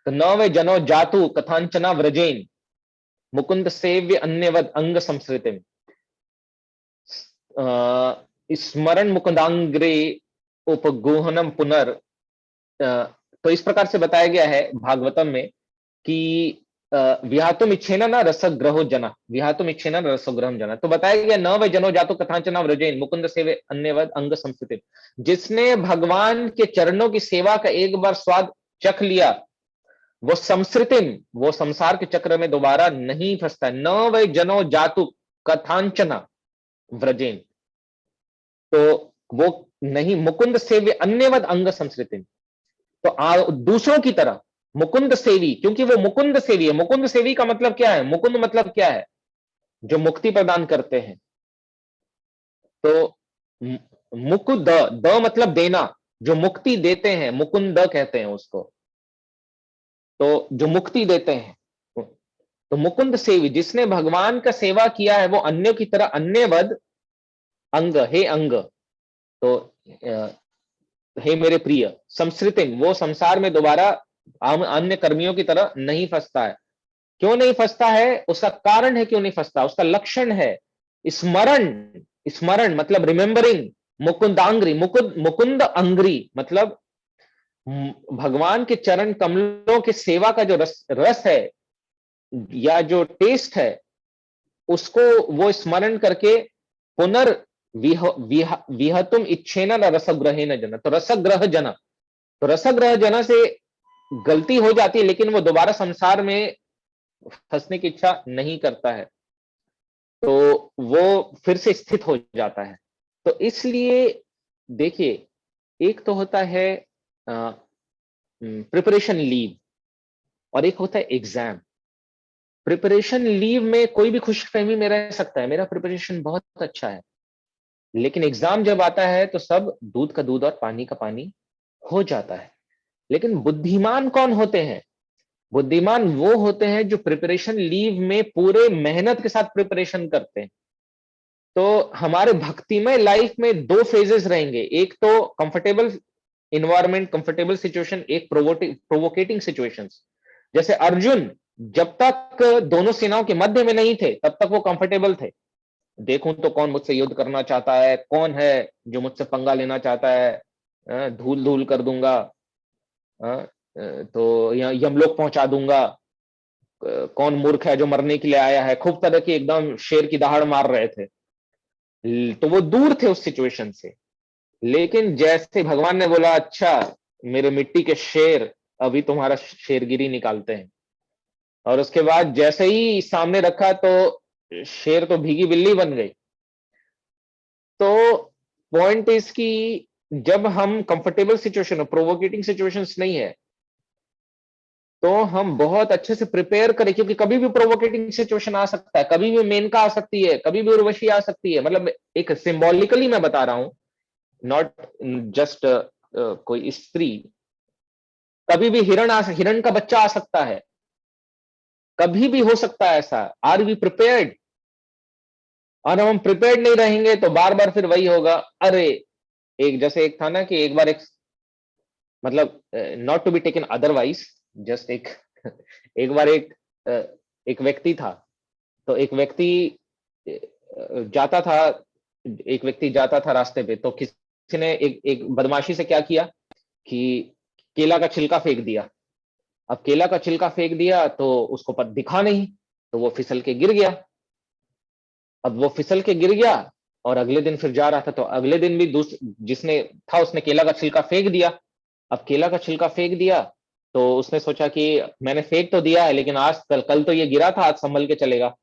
तो न वे जनो जातु कथांचना व्रजेन मुकुंद सेव्य अन्यवद अंग संसृतिम। स्मरण मुकुंदांग्रे उपगोहनम पुनर। तो इस प्रकार से बताया गया है भागवतम में कि विहातुम इच्छेन न रसग्रहो जना, विहातुम इच्छेन न रसग्रहम जना। तो बताया गया, न वे जनो जातो कथांचना व्रजेन मुकुंद सेवे अन्यवद अंग संस्थित। जिसने भगवान के चरणों की सेवा का एक बार स्वाद चख लिया, वो संस्कृतिम, वो संसार के चक्र में दोबारा नहीं फंसता। न वे जनो जातु कथांचना व्रजेन, तो वो नहीं, मुकुंद सेव्य अन्यवद अंग संस्कृतिम, तो दूसरों की तरह मुकुंद सेवी, क्योंकि वो मुकुंद सेवी है। मुकुंद सेवी का मतलब क्या है? मुकुंद मतलब क्या है? जो मुक्ति प्रदान करते हैं। तो मुकुंद, द मतलब देना, जो मुक्ति देते हैं, मुकुंद कहते हैं उसको। तो जो मुक्ति देते हैं, तो मुकुंद सेवी, जिसने भगवान का सेवा किया है, वो अन्यों की तरह अन्यवद अंग, हे अंग, तो हे मेरे प्रिय, संस्कृतिम, वो संसार में दोबारा अन्य कर्मियों की तरह नहीं फंसता है। क्यों नहीं फंसता है? उसका कारण है क्यों नहीं फंसता, उसका लक्षण है स्मरण। स्मरण मतलब रिमेंबरिंग, मुकुंदांग्री, मुकुंद अंग्री मतलब भगवान के चरण कमलों के सेवा का जो रस है या जो टेस्ट है, उसको वो स्मरण करके पुनर् विहतुम इच्छेन रसग्रहे न जन। तो रसग्रह जन, तो रसग्रह जन से गलती हो जाती है, लेकिन वो दोबारा संसार में फंसने की इच्छा नहीं करता है, तो वो फिर से स्थित हो जाता है। तो इसलिए देखिए, एक तो होता है प्रिपरेशन लीव और एक होता है एग्जाम। प्रिपरेशन लीव में कोई भी खुशफहमी में रह सकता है, मेरा प्रिपरेशन बहुत अच्छा है, लेकिन एग्जाम जब आता है तो सब दूध का दूध और पानी का पानी हो जाता है। लेकिन बुद्धिमान कौन होते हैं? बुद्धिमान वो होते हैं जो प्रिपरेशन लीव में पूरे मेहनत के साथ प्रिपरेशन करते हैं। तो हमारे भक्तिमय लाइफ में दो फेजेस रहेंगे, एक तो कंफर्टेबल इन्वायरमेंट, कंफर्टेबल सिचुएशन, एक प्रोवोकेटिंग सिचुएशंस। जैसे अर्जुन जब तक दोनों सेनाओं के मध्य में नहीं थे, तब तक वो कंफर्टेबल थे। देखूं तो कौन मुझसे युद्ध करना चाहता है, कौन है जो मुझसे पंगा लेना चाहता है, धूल धूल कर दूंगा, तो यमलोक पहुंचा दूंगा, कौन मूर्ख है जो मरने के लिए आया है, खूब तरह की एकदम शेर की दहाड़ मार रहे थे। तो वो दूर थे उस सिचुएशन से। लेकिन जैसे भगवान ने बोला, अच्छा मेरे मिट्टी के शेर, अभी तुम्हारा शेरगिरी निकालते हैं, और उसके बाद जैसे ही सामने रखा तो शेर तो भीगी बिल्ली बन गई। तो पॉइंट इज कि जब हम कंफर्टेबल सिचुएशन, प्रोवोकेटिंग सिचुएशंस नहीं है, तो हम बहुत अच्छे से प्रिपेयर करें, क्योंकि कभी भी प्रोवोकेटिंग सिचुएशन आ सकता है, कभी भी मेनका आ सकती है, कभी भी उर्वशी आ सकती है। मतलब एक सिंबॉलिकली मैं बता रहा हूं, नॉट जस्ट कोई स्त्री, कभी भी हिरण का बच्चा आ सकता है, कभी भी हो सकता है ऐसा। Are we prepared? और हम प्रिपेयर्ड नहीं रहेंगे तो बार बार फिर वही होगा। अरे एक जैसे एक था ना कि एक बार एक मतलब not to be taken otherwise, just एक एक बार एक व्यक्ति था। तो जाता था एक व्यक्ति जाता था रास्ते पे, तो किसी ने एक बदमाशी से क्या किया कि केला का छिलका फेंक दिया। अब केला का छिलका फेंक दिया तो उसको पता दिखा नहीं, तो वो फिसल के गिर गया। अब वो फिसल के गिर गया और अगले दिन फिर जा रहा था, तो अगले दिन भी जिसने था उसने केला का छिलका फेंक दिया। अब केला का छिलका फेंक दिया तो उसने सोचा कि मैंने फेंक तो दिया है, लेकिन आज कल तो ये गिरा था, आज संभल के चलेगा।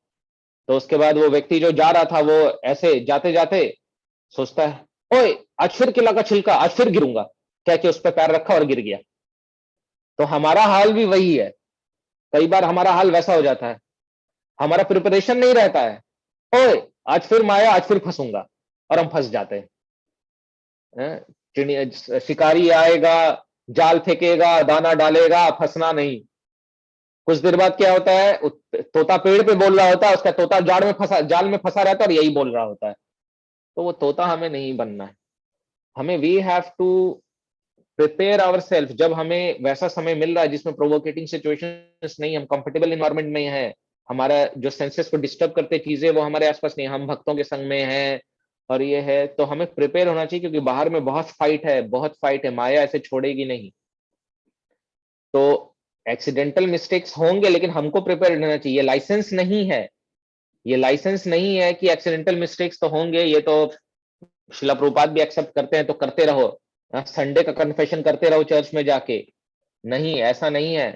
तो उसके बाद वो व्यक्ति जो जा रहा था वो ऐसे जाते जाते सोचता है, ओए आज फिर केला का छिलका, आज फिर गिरूंगा, कह के उस पर पैर रखा और गिर गया। तो हमारा हाल भी वही है। कई बार हमारा हाल वैसा हो जाता है, हमारा प्रिपरेशन नहीं रहता है। ओए आज फिर माया, आज फिर फंसूंगा, और हम फंस जाते हैं। चिड़िया शिकारी आएगा, जाल फेंकेगा, दाना डालेगा, फंसना नहीं। कुछ देर बाद क्या होता है, तोता पेड़ पे बोल रहा होता है, उसका तोता जाल में फंसा रहता है और यही बोल रहा होता है। तो वो तोता हमें नहीं बनना है। हमें we have to prepare our self. जब हमें वैसा समय मिल रहा है जिसमें प्रोवोकेटिंग सिचुएशंस नहीं, हम कंफर्टेबल इन्वायरमेंट में है, हमारा जो सेंसेस को डिस्टर्ब करते चीजें वो हमारे आसपास नहीं, हम भक्तों के संग में हैं और ये है, तो हमें प्रिपेयर होना चाहिए, क्योंकि बाहर में बहुत फाइट है, माया ऐसे छोड़ेगी नहीं। तो एक्सीडेंटल मिस्टेक्स होंगे, लेकिन हमको प्रिपेयर रहना चाहिए। लाइसेंस नहीं है, ये लाइसेंस नहीं है कि एक्सीडेंटल मिस्टेक्स तो होंगे, ये तो शिला प्रभुपाद भी एक्सेप्ट करते हैं, तो करते रहो, संडे का कन्फेशन करते रहो चर्च में जाके। नहीं, ऐसा नहीं है।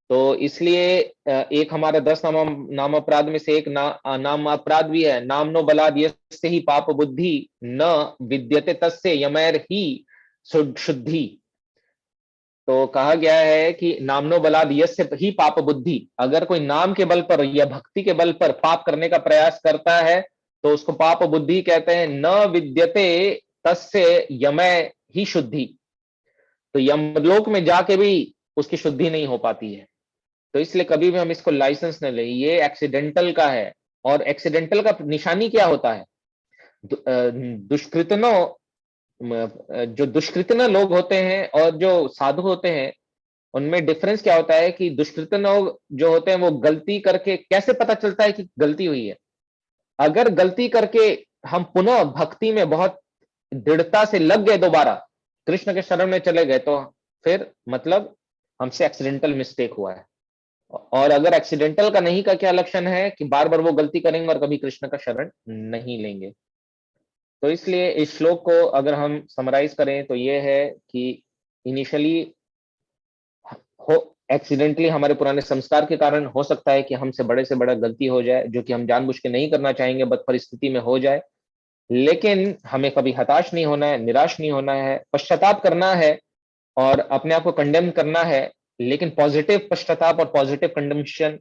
तो इसलिए एक हमारा 10 नाम अपराध में से एक नाम अपराध भी है, नामनो बलाद यस्य ही पाप बुद्धि न विद्यते तस्य यमैर ही शुद्धि। तो कहा गया है कि नामनो बलाद यस्य ही पाप बुद्धि, अगर कोई नाम के बल पर या भक्ति के बल पर पाप करने का प्रयास करता है तो उसको पाप बुद्धि कहते हैं। न विद्यते तस्य यमय ही शुद्धि, तो यमलोक में जाके भी उसकी शुद्धि नहीं हो पाती है। तो इसलिए कभी भी हम इसको लाइसेंस न लें, ये एक्सीडेंटल का है। और एक्सीडेंटल का निशानी क्या होता है? दुष्कृतनो जो दुष्कृतन लोग होते हैं और जो साधु होते हैं, उनमें डिफरेंस क्या होता है कि दुष्कृतन लोग जो होते हैं वो गलती करके, कैसे पता चलता है कि गलती हुई है? अगर गलती करके हम पुनः भक्ति में बहुत दृढ़ता से लग गए, दोबारा कृष्ण के शरण में चले गए, तो फिर मतलब हमसे एक्सीडेंटल मिस्टेक हुआ है। और अगर एक्सीडेंटल का नहीं का क्या लक्षण है कि बार बार वो गलती करेंगे और कभी कृष्ण का शरण नहीं लेंगे। तो इसलिए इस श्लोक को अगर हम समराइज करें तो ये है कि इनिशियली हो एक्सीडेंटली हमारे पुराने संस्कार के कारण हो सकता है कि हमसे बड़े से बड़ा गलती हो जाए, जो कि हम जानबूझ के नहीं करना चाहेंगे, बट परिस्थिति में हो जाए। लेकिन हमें कभी हताश नहीं होना है, निराश नहीं होना है, पश्चाताप करना है और अपने आप को कंडेम करना है। लेकिन पॉजिटिव पश्चाताप और पॉजिटिव कंडेम्पशन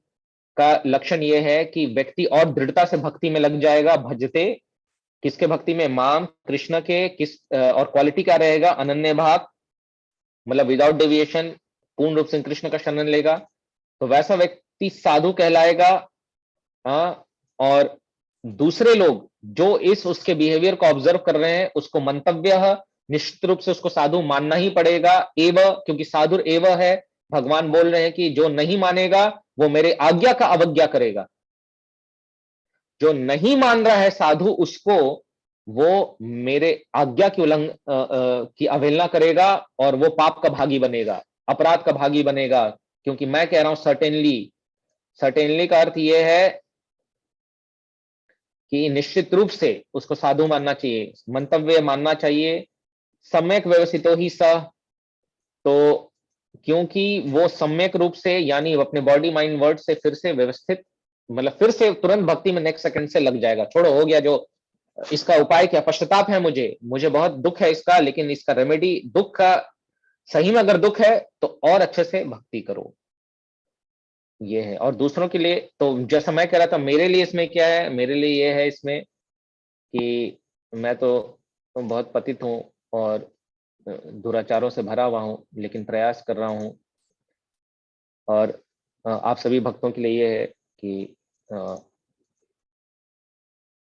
का लक्षण यह है कि व्यक्ति और दृढ़ता से भक्ति में लग जाएगा। भजते किसके भक्ति में? माम कृष्ण के। किस और क्वालिटी क्या रहेगा? अनन्य भाव, मतलब विदाउट डेविएशन, पूर्ण रूप से कृष्ण का शरण लेगा, तो वैसा व्यक्ति साधु कहलाएगा। और दूसरे लोग जो इस उसके बिहेवियर को ऑब्जर्व कर रहे हैं, उसको मंतव्य निश्चित रूप से उसको साधु मानना ही पड़ेगा। एव, क्योंकि साधु एव है, भगवान बोल रहे हैं कि जो नहीं मानेगा वो मेरे आज्ञा का अवज्ञा करेगा। जो नहीं मान रहा है साधु, उसको वो मेरे आज्ञा की की अवहेलना करेगा और वो पाप का भागी बनेगा, अपराध का भागी बनेगा। क्योंकि मैं कह रहा हूं सर्टेनली, सर्टेनली का अर्थ यह है कि निश्चित रूप से उसको साधु मानना चाहिए, मंतव्य मानना चाहिए। सम्यक व्यवस्थितो ही स, तो क्योंकि वो सम्यक रूप से, यानी अपने बॉडी माइंड वर्ड से फिर से व्यवस्थित, मतलब फिर से तुरंत भक्ति में नेक्स्ट सेकंड से लग जाएगा। छोड़ो, हो गया जो इसका उपाय क्या? पश्चाताप है, मुझे बहुत दुख है इसका, लेकिन इसका रेमेडी, दुख का सही में अगर दुख है तो और अच्छे से भक्ति करो, ये है। और दूसरों के लिए तो जैसा मैं कह रहा था, मेरे लिए इसमें क्या है? मेरे लिए ये है इसमें कि मैं तो बहुत पतित हूँ और दुराचारों से भरा हुआ हूँ, लेकिन प्रयास कर रहा हूँ। और आप सभी भक्तों के लिए ये है कि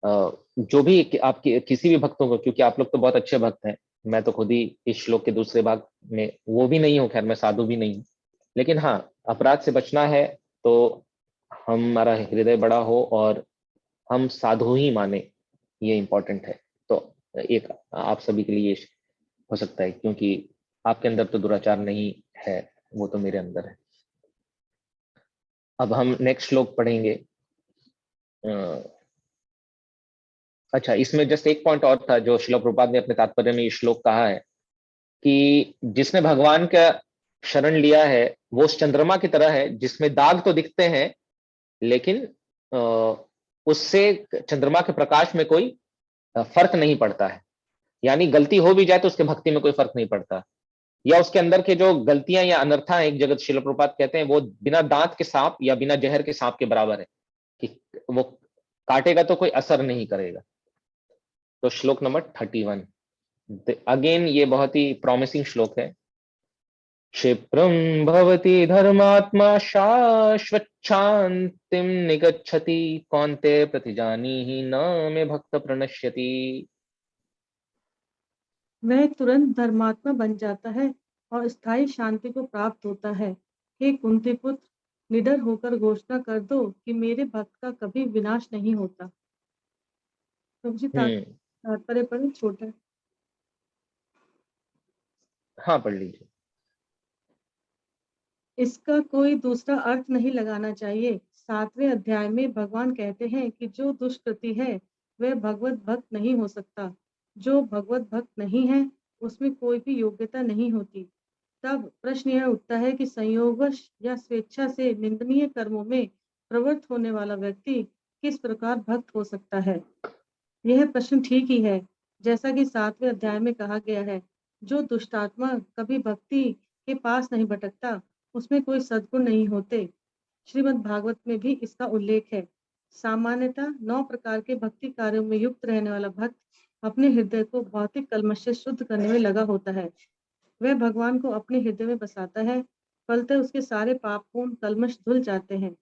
जो भी आपके किसी भी भक्तों को, क्योंकि आप लोग तो बहुत अच्छे भक्त हैं, मैं तो खुद ही इस श्लोक के दूसरे भाग में वो भी नहीं हूँ, खैर मैं साधु भी नहीं हूँ, लेकिन हाँ अपराध से बचना है तो हमारा हृदय बड़ा हो और हम साधु ही माने, ये इम्पोर्टेंट है। तो एक आप सभी के लिए हो सकता है, क्योंकि आपके अंदर तो दुराचार नहीं है, वो तो मेरे अंदर है। अब हम नेक्स्ट श्लोक पढ़ेंगे। अच्छा, इसमें जस्ट एक पॉइंट और था जो श्रील प्रभुपाद ने अपने तात्पर्य में ये श्लोक कहा है कि जिसने भगवान का शरण लिया है वो उस चंद्रमा की तरह है जिसमें दाग तो दिखते हैं, लेकिन उससे चंद्रमा के प्रकाश में कोई फर्क नहीं पड़ता है। यानी गलती हो भी जाए तो उसके भक्ति में कोई फर्क नहीं पड़ता, या उसके अंदर के जो गलतियां या अनर्था है, एक जगत श्रील प्रभुपाद कहते हैं वो बिना दांत के सांप या बिना जहर के सांप के बराबर है, कि वो काटेगा तो कोई असर नहीं करेगा। तो श्लोक नंबर 31 अगेन ये बहुत ही प्रॉमिसिंग श्लोक है। क्षिप्रम भवति धर्मात्मा शाश्वच्छान्तिम निगच्छति कौन्ते प्रतिजानीहि न मे भक्त प्रणश्यति। वह तुरंत धर्मात्मा बन जाता है और स्थायी शांति को प्राप्त होता है। हे कुंती पुत्र, निडर होकर घोषणा कर दो कि मेरे भक्त का कभी विनाश नहीं होता। प्रभु जी तात्पर्य पढ़े, छोटा। हाँ पढ़ लीजिए। इसका कोई दूसरा अर्थ नहीं लगाना चाहिए। 7वें अध्याय में भगवान कहते हैं कि जो दुष्कृति है वह भगवत भक्त नहीं हो सकता। जो भगवत भक्त नहीं है उसमें कोई भी योग्यता नहीं होती। तब प्रश्न यह उठता है कि संयोगवश या स्वेच्छा से निंदनीय कर्मों में प्रवृत्त होने वाला व्यक्ति किस प्रकार भक्त हो सकता है। यह प्रश्न ठीक ही है, जैसा कि 7वें अध्याय में कहा गया है, जो दुष्टात्मा कभी भक्ति के पास नहीं भटकता उसमें कोई सद्गुण नहीं होते। श्रीमद् भागवत में भी इसका उल्लेख है। सामान्यतः 9 प्रकार के भक्ति कार्यों में युक्त रहने वाला भक्त अपने हृदय को भौतिक कल्मश से शुद्ध करने में लगा होता है। वह भगवान को अपने हृदय में बसाता है, फलतः उसके सारे पाप पूर्ण कल्मश धुल जाते हैं।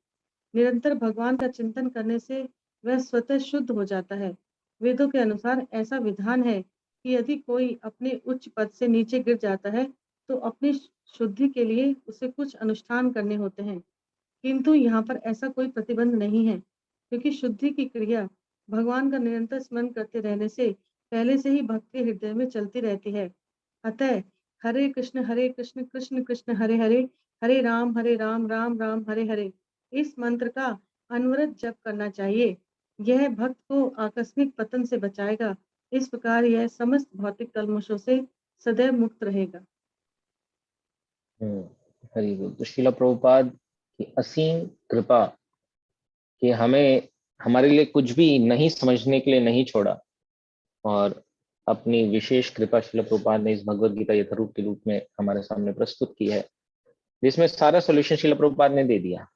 निरंतर भगवान का चिंतन करने से वह स्वतः शुद्ध हो जाता है। वेदों के अनुसार ऐसा विधान है कि यदि कोई अपने उच्च पद से नीचे गिर जाता है तो अपनी शुद्धि के लिए उसे कुछ अनुष्ठान करने होते हैं, किंतु यहाँ पर ऐसा कोई प्रतिबंध नहीं है, क्योंकि शुद्धि की क्रिया भगवान का निरंतर स्मरण करते रहने से पहले से ही भक्त के हृदय में चलती रहती है। अतः हरे कृष्ण कृष्ण कृष्ण हरे हरे, हरे राम राम राम हरे हरे, इस मंत्र का अनवरत जप करना चाहिए। यह भक्त को आकस्मिक पतन से बचाएगा। इस प्रकार यह समस्त भौतिक कल्मशों से सदैव मुक्त रहेगा। हरि बोल। तो श्रील प्रभुपाद की असीम कृपा कि हमें हमारे लिए कुछ भी नहीं समझने के लिए नहीं छोड़ा, और अपनी विशेष कृपा श्रील प्रभुपाद ने इस भगवत गीता यथारूप के रूप में हमारे सामने प्रस्तुत की है, जिसमें सारा सॉल्यूशन श्रील प्रभुपाद ने दे दिया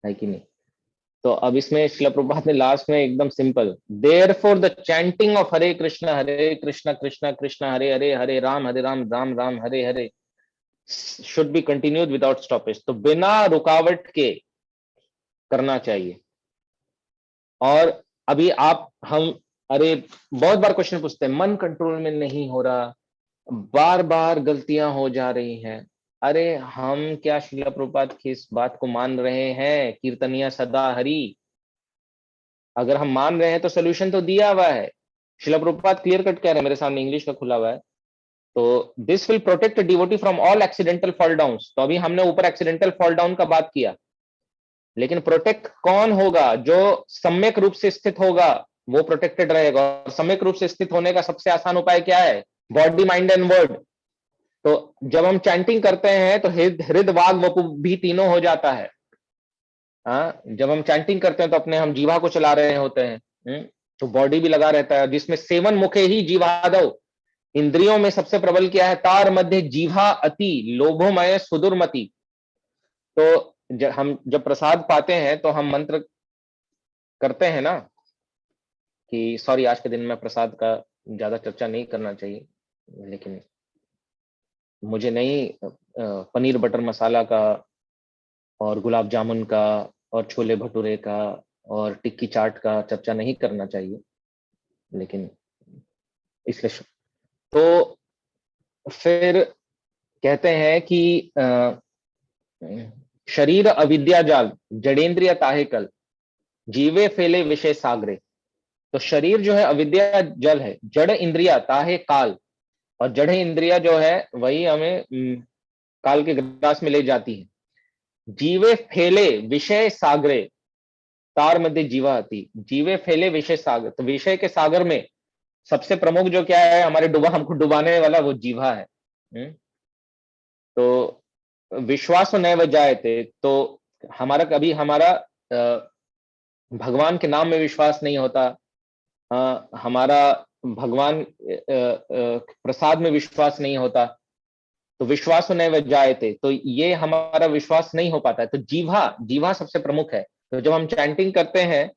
है कि नहीं। तो अब इसमें श्रील प्रभुपाद ने लास्ट में एकदम simple, therefore the chanting of Hare Krishna Krishna Krishna Hare Hare, Hare Ram Ram Ram Hare Hare should be continued without stoppage. तो बिना रुकावट के करना चाहिए। और अभी हम अरे बहुत बार क्वेश्चन पूछते हैं, मन कंट्रोल में नहीं हो रहा, बार बार गलतियां हो जा रही हैं। अरे हम क्या श्रील प्रभुपाद की इस बात को मान रहे हैं, कीर्तनिया सदा हरि। अगर हम मान रहे हैं तो सोल्यूशन तो दिया हुआ है। श्रील प्रभुपाद क्लियर कट कह रहे हैं, मेरे सामने इंग्लिश का खुला हुआ है। तो this will protect devotee from all accidental fall down. तो अभी हमने ऊपर एक्सीडेंटल फॉल डाउन का बात किया, लेकिन प्रोटेक्ट कौन होगा? जो सम्यक रूप से स्थित होगा वो प्रोटेक्टेड रहेगा। और सम्यक रूप से स्थित होने का सबसे आसान उपाय क्या है? Body mind and word. तो जब हम चैंटिंग करते हैं तो हृद वाग वपु भी तीनों हो जाता है। हाँ, जब हम चैंटिंग करते हैं तो अपने हम जीवा को चला रहे होते हैं, तो बॉडी भी लगा रहता है, जिसमें सेवन मुखे ही जीवादव। इंद्रियों में सबसे प्रबल क्या है? तार मध्य जीवा अति लोभोमय सुदुर्मति। तो हम जब प्रसाद पाते हैं तो हम मंत्र करते हैं ना कि सॉरी आज के दिन में प्रसाद का ज्यादा चर्चा नहीं करना चाहिए, लेकिन मुझे नहीं पनीर बटर मसाला का और गुलाब जामुन का और छोले भटूरे का और टिक्की चाट का चर्चा नहीं करना चाहिए, लेकिन इसलिए तो फिर कहते हैं कि शरीर अविद्या जाल जड़ेंद्रिय ताहे कल जीवे फैले विषय सागरे। तो शरीर जो है अविद्या जल है, जड़ इंद्रिया ताहे काल, और जड़ इंद्रिया जो है वही हमें काल के ग्रास में ले जाती है। जीवे फैले विषय सागरे तार मध्य जीवा आती, जीवे फैले विषय सागर, तो विषय के सागर में सबसे प्रमुख जो क्या है हमारे हमको डुबाने वाला, वो जीवा है। तो विश्वास नैव जायते, तो हमारा कभी हमारा भगवान के नाम में विश्वास नहीं होता, हमारा भगवान प्रसाद में विश्वास नहीं होता, तो विश्वास नैव जायते, तो ये हमारा विश्वास नहीं हो पाता है। तो जीवा सबसे प्रमुख है। तो जब हम चैंटिंग करते हैं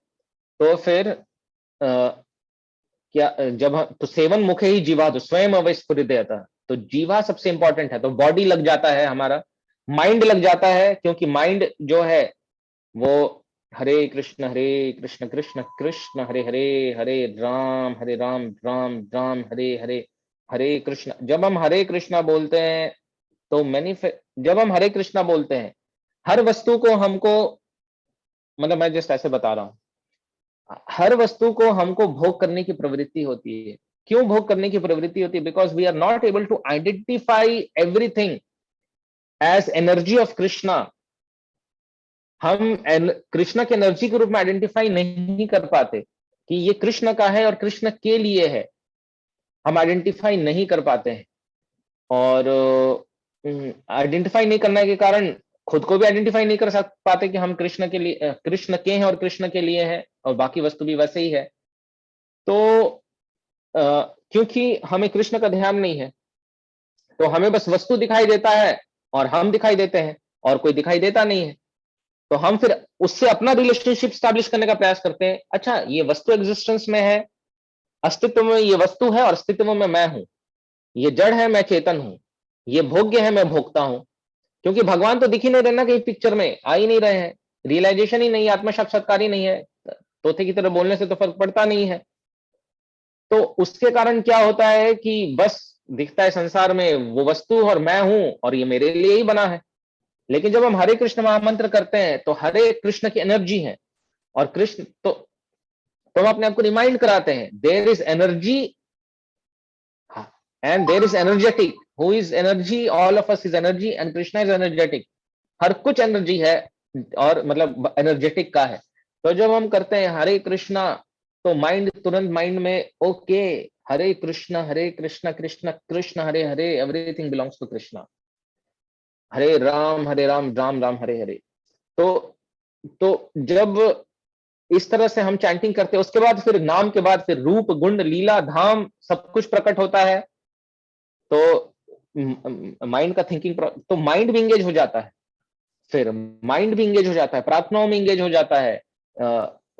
तो फिर क्या जब हम तो सेवन मुखे ही जीवा तो स्वयं अवस्फुरित, तो जीवा सबसे इंपॉर्टेंट है। तो बॉडी लग जाता है, हमारा माइंड लग जाता है, क्योंकि माइंड जो है वो हरे कृष्ण कृष्ण कृष्ण हरे हरे, हरे राम राम राम हरे हरे, हरे कृष्ण। जब हम हरे कृष्णा बोलते हैं तो जब हम हरे कृष्णा बोलते हैं, हर वस्तु को हमको, मतलब मैं जस्ट ऐसे बता रहा हूं, हर वस्तु को हमको भोग करने की प्रवृत्ति होती है। क्यों भोग करने की प्रवृत्ति होती है? Because we are not able to identify everything as energy of Krishna. हम कृष्णा की एनर्जी के रूप में आइडेंटिफाई नहीं कर पाते कि ये कृष्ण का है और कृष्ण के लिए है, हम आइडेंटिफाई नहीं कर पाते हैं। और आइडेंटिफाई नहीं करने के कारण खुद को भी आइडेंटिफाई नहीं कर पाते कि हम कृष्ण के लिए, कृष्ण के हैं और कृष्ण के लिए है, और बाकी वस्तु भी वैसे ही है। तो क्योंकि हमें कृष्ण का ध्यान नहीं है, तो हमें बस वस्तु दिखाई देता है और हम दिखाई देते हैं और कोई दिखाई देता नहीं है। तो हम फिर उससे अपना रिलेशनशिप स्टैब्लिश करने का प्रयास करते हैं। अच्छा, ये वस्तु एग्जिस्टेंस में है, अस्तित्व में ये वस्तु है और अस्तित्व में मैं हूं, ये जड़ है मैं चेतन हूं, ये भोग्य है मैं भोगता हूं। क्योंकि भगवान तो दिख ही नहीं रहे ना, कहीं पिक्चर में आ ही नहीं रहे हैं, रियलाइजेशन ही नहीं है, आत्म साक्षात्कार ही नहीं है, तोते की तरह बोलने से तो फर्क पड़ता नहीं है। तो उसके कारण क्या होता है कि बस दिखता है संसार में वो वस्तु और मैं हूं और ये मेरे लिए ही बना है। लेकिन जब हम हरे कृष्ण महामंत्र करते हैं तो हरे कृष्ण की एनर्जी है, और कृष्ण तो हम अपने आप को रिमाइंड कराते हैं there is energy and there is energetic, who is energy, all of us is energy and Krishna is energetic. हर कुछ एनर्जी है, और मतलब एनर्जेटिक का है। तो जब हम करते हैं हरे कृष्णा, तो माइंड तुरंत माइंड में okay, Hare Krishna Krishna Krishna Hare Hare, everything belongs to Krishna, Hare Ram Ram Ram Hare Hare. तो जब इस तरह से हम चैंटिंग करते हैं, उसके बाद फिर नाम के बाद फिर रूप गुण लीला धाम सब कुछ प्रकट होता है। तो माइंड का थिंकिंग, तो माइंड भी इंगेज हो जाता है, फिर माइंड भी इंगेज हो जाता है, प्रार्थनाओं में इंगेज हो जाता है,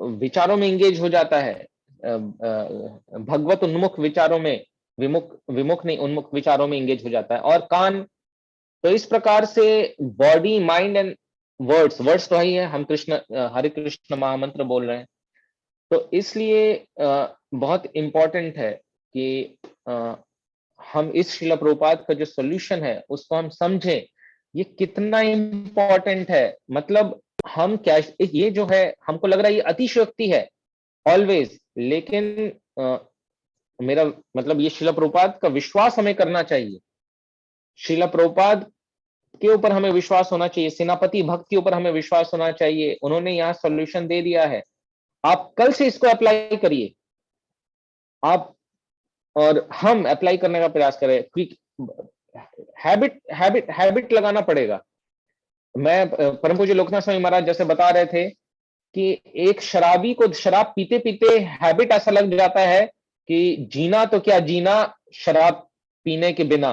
विचारों में इंगेज हो जाता है, भगवत उन्मुख विचारों में, विमुख नहीं उन्मुख विचारों में इंगेज हो जाता है। और कान, तो इस प्रकार से बॉडी माइंड एंड वर्ड्स तो ही है, हम हरे कृष्ण महामंत्र बोल रहे हैं। तो इसलिए बहुत इंपॉर्टेंट है कि हम इस श्रील प्रभुपाद का जो सोल्यूशन है उसको हम समझें, ये कितना इंपॉर्टेंट है। मतलब हम क्या, ये जो है हमको लग रहा है ये अतिशयोक्ति है ऑलवेज, लेकिन मेरा मतलब ये श्रील प्रभुपाद का विश्वास हमें करना चाहिए, श्रील प्रभुपाद के ऊपर हमें विश्वास होना चाहिए, सेनापति भक्त के ऊपर हमें विश्वास होना चाहिए। उन्होंने यहाँ सॉल्यूशन दे दिया है, आप कल से इसको अप्लाई करिए, आप और हम अप्लाई करने का प्रयास करें। क्विक हैबिट लगाना पड़ेगा। मैं परम पूज्य लोकनाथ स्वामी महाराज जैसे बता रहे थे कि एक शराबी को शराब पीते पीते हैबिट ऐसा लग जाता है कि जीना तो क्या जीना शराब पीने के बिना,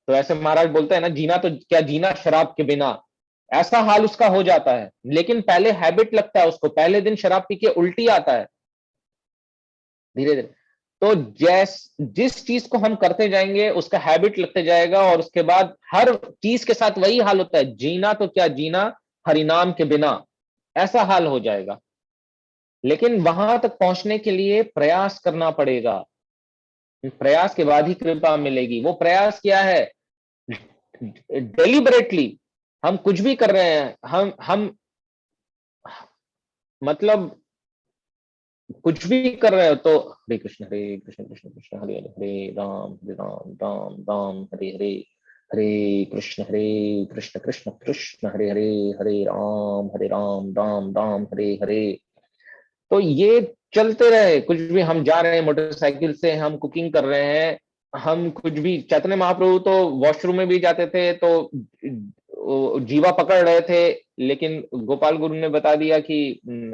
तो ऐसे महाराज बोलते हैं ना, जीना तो क्या जीना शराब के बिना, ऐसा हाल उसका हो जाता है। लेकिन पहले हैबिट लगता है उसको, पहले दिन शराब पी के उल्टी आता है धीरे धीरे। तो जिस चीज को हम करते जाएंगे उसका हैबिट लगते जाएगा, और उसके बाद हर चीज के साथ वही हाल होता है, जीना तो क्या जीना हरिनाम के बिना, ऐसा हाल हो जाएगा। लेकिन वहां तक पहुंचने के लिए प्रयास करना पड़ेगा, प्रयास के बाद ही कृपा मिलेगी। वो प्रयास क्या है? डेलिबरेटली हम कुछ भी कर रहे हैं, हम मतलब कुछ भी कर रहे हो तो हरे कृष्ण कृष्ण कृष्ण हरे हरे, हरे राम राम राम हरे हरे, हरे कृष्ण कृष्ण कृष्ण हरे हरे, हरे राम राम राम हरे हरे। तो ये चलते रहे। कुछ भी हम जा रहे हैं मोटरसाइकिल से, हम कुकिंग कर रहे हैं, हम कुछ भी, चैतन्य महाप्रभु तो वॉशरूम में भी जाते थे तो जीवा पकड़ रहे थे, लेकिन गोपाल गुरु ने बता दिया कि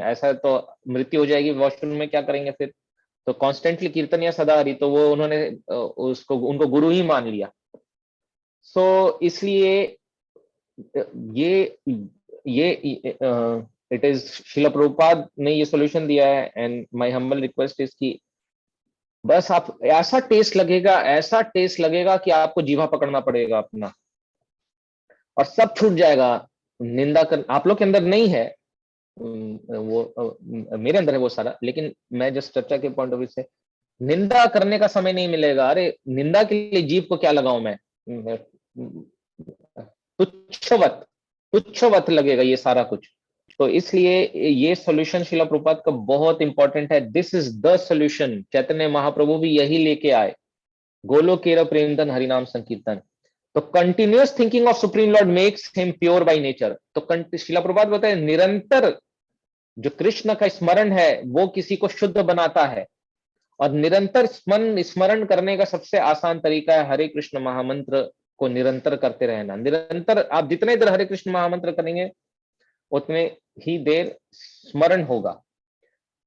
ऐसा तो मृत्यु हो जाएगी, वॉशरूम में क्या करेंगे फिर, तो कॉन्स्टेंटली कीर्तन या सदा हरि, तो वो उन्होंने उसको उनको गुरु ही मान लिया। सो इसलिए ये इट इज शिला प्रभुपाद ने ये सॉल्यूशन दिया है, and my humble request is कि बस आप ऐसा टेस्ट लगेगा, ऐसा टेस्ट लगेगा कि आपको जीवा पकड़ना पड़ेगा अपना, और सब छूट जाएगा। निंदा कर आप लोग के अंदर नहीं है, मेरे अंदर है वो सारा, लेकिन मैं जस्ट चर्चा के पॉइंट ऑफ व्यू से, निंदा करने का समय नहीं मिलेगा। अरे निंदा के लिए जीव को क्या लगाऊं मैं, तुच्छवत तुच्छवत लगेगा ये सारा कुछ। तो इसलिए ये सॉल्यूशन शिला प्रभुपाद का बहुत इंपॉर्टेंट है। This is the solution. Chaitanya Mahaprabhu भी यही लेके आए, गोलोकेर प्रेमधन हरिनाम संकीर्तन। तो continuous thinking of supreme lord makes him pure by nature. तो शिला प्रभुपाद बताए निरंतर जो कृष्ण का स्मरण है वो किसी को शुद्ध बनाता है, और निरंतर स्मरण करने का सबसे आसान तरीका है हरे कृष्ण महामंत्र को निरंतर करते रहना। निरंतर आप जितने देर हरे कृष्ण महामंत्र करेंगे उतने ही देर स्मरण होगा,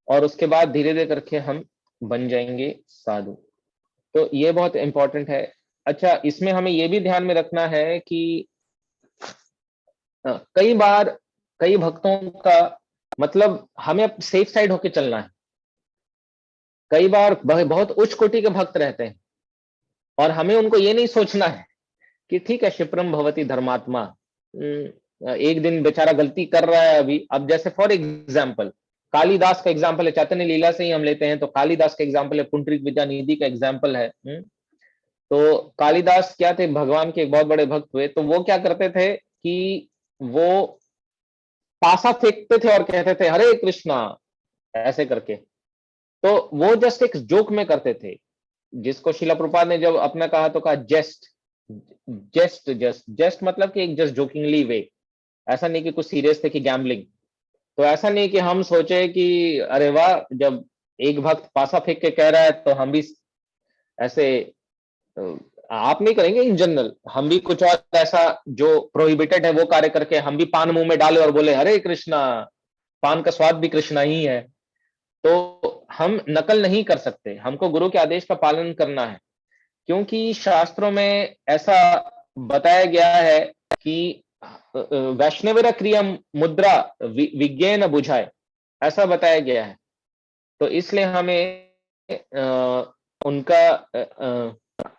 और उसके बाद धीरे धीरे करके हम बन जाएंगे साधु। तो ये बहुत इंपॉर्टेंट है। अच्छा, इसमें हमें ये भी ध्यान में रखना है कि कई बार कई भक्तों का मतलब हमें अब सेफ साइड होके चलना है। कई बार बहुत उच्च कोटि के भक्त रहते हैं, और हमें उनको ये नहीं सोचना है कि ठीक है क्षिप्रम भवति धर्मात्मा, एक दिन बेचारा गलती कर रहा है अभी। अब जैसे फॉर एग्जाम्पल कालिदास का एग्जाम्पल है, चैतन्य लीला से ही हम लेते हैं तो कालिदास का एग्जाम्पल है, पुंडरीक विद्यानिधि का एग्जाम्पल है। तो कालिदास क्या थे, भगवान के एक बहुत बड़े भक्त हुए। तो वो क्या करते थे कि वो पासा फेंकते थे और कहते थे हरे कृष्णा ऐसे करके। तो वो जस्ट एक जोक में करते थे, जिसको शिला प्रभुपाद ने जब अपना कहा तो कहा जेस्ट जेस्ट जस्ट जेस्ट, मतलब कि एक जस्ट जोकिंगली वे। ऐसा नहीं कि कुछ सीरियस थे कि गैम्बलिंग। तो ऐसा नहीं कि हम सोचे कि अरे वाह, जब एक भक्त पासा फेंक के कह रहा है तो हम भी ऐसे, आप नहीं करेंगे इन जनरल, हम भी कुछ और ऐसा जो प्रोहिबिटेड है वो कार्य करके हम भी पान मुंह में डाले और बोले हरे कृष्णा, पान का स्वाद भी कृष्णा ही है। तो हम नकल नहीं कर सकते, हमको गुरु के आदेश का पालन करना है, क्योंकि शास्त्रों में ऐसा बताया गया है कि वैष्णवेर क्रियम मुद्रा विज्ञान बुझाए, ऐसा बताया गया है। तो इसलिए हमें उनका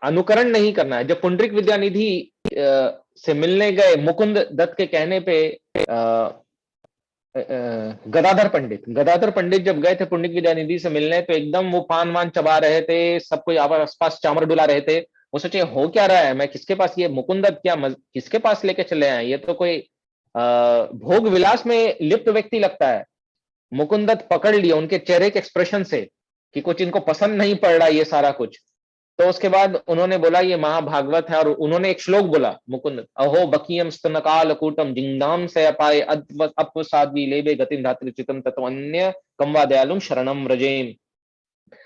अनुकरण नहीं करना है। जब पुंडरीक विद्यानिधि से मिलने गए मुकुंद दत्त के कहने पे, गदाधर पंडित जब गए थे पुंडरीक विद्यानिधि से मिलने, तो एकदम वो पान वान चबा रहे थे, सब कोई आसपास चामर डुला रहे थे। वो सोचे हो क्या रहा है, मैं किसके पास, ये मुकुंद दत्त क्या किसके पास लेके चले आए, ये तो कोई भोग विलास में लिप्त व्यक्ति लगता है। मुकुंद दत्त पकड़ लिया उनके चेहरे के एक्सप्रेशन से कि कुछ इनको पसंद नहीं पड़ रहा ये सारा कुछ। तो उसके बाद उन्होंने बोला ये महाभागवत है, और उन्होंने एक श्लोक बोला मुकुंद, अहो बकीयम स्तनकाल कूटम जिंगनाम से अपाए अपसाद्वी लेबे गतिम धातृचितम तत्वन्य कम्वा दयालुम शरणम रजेम।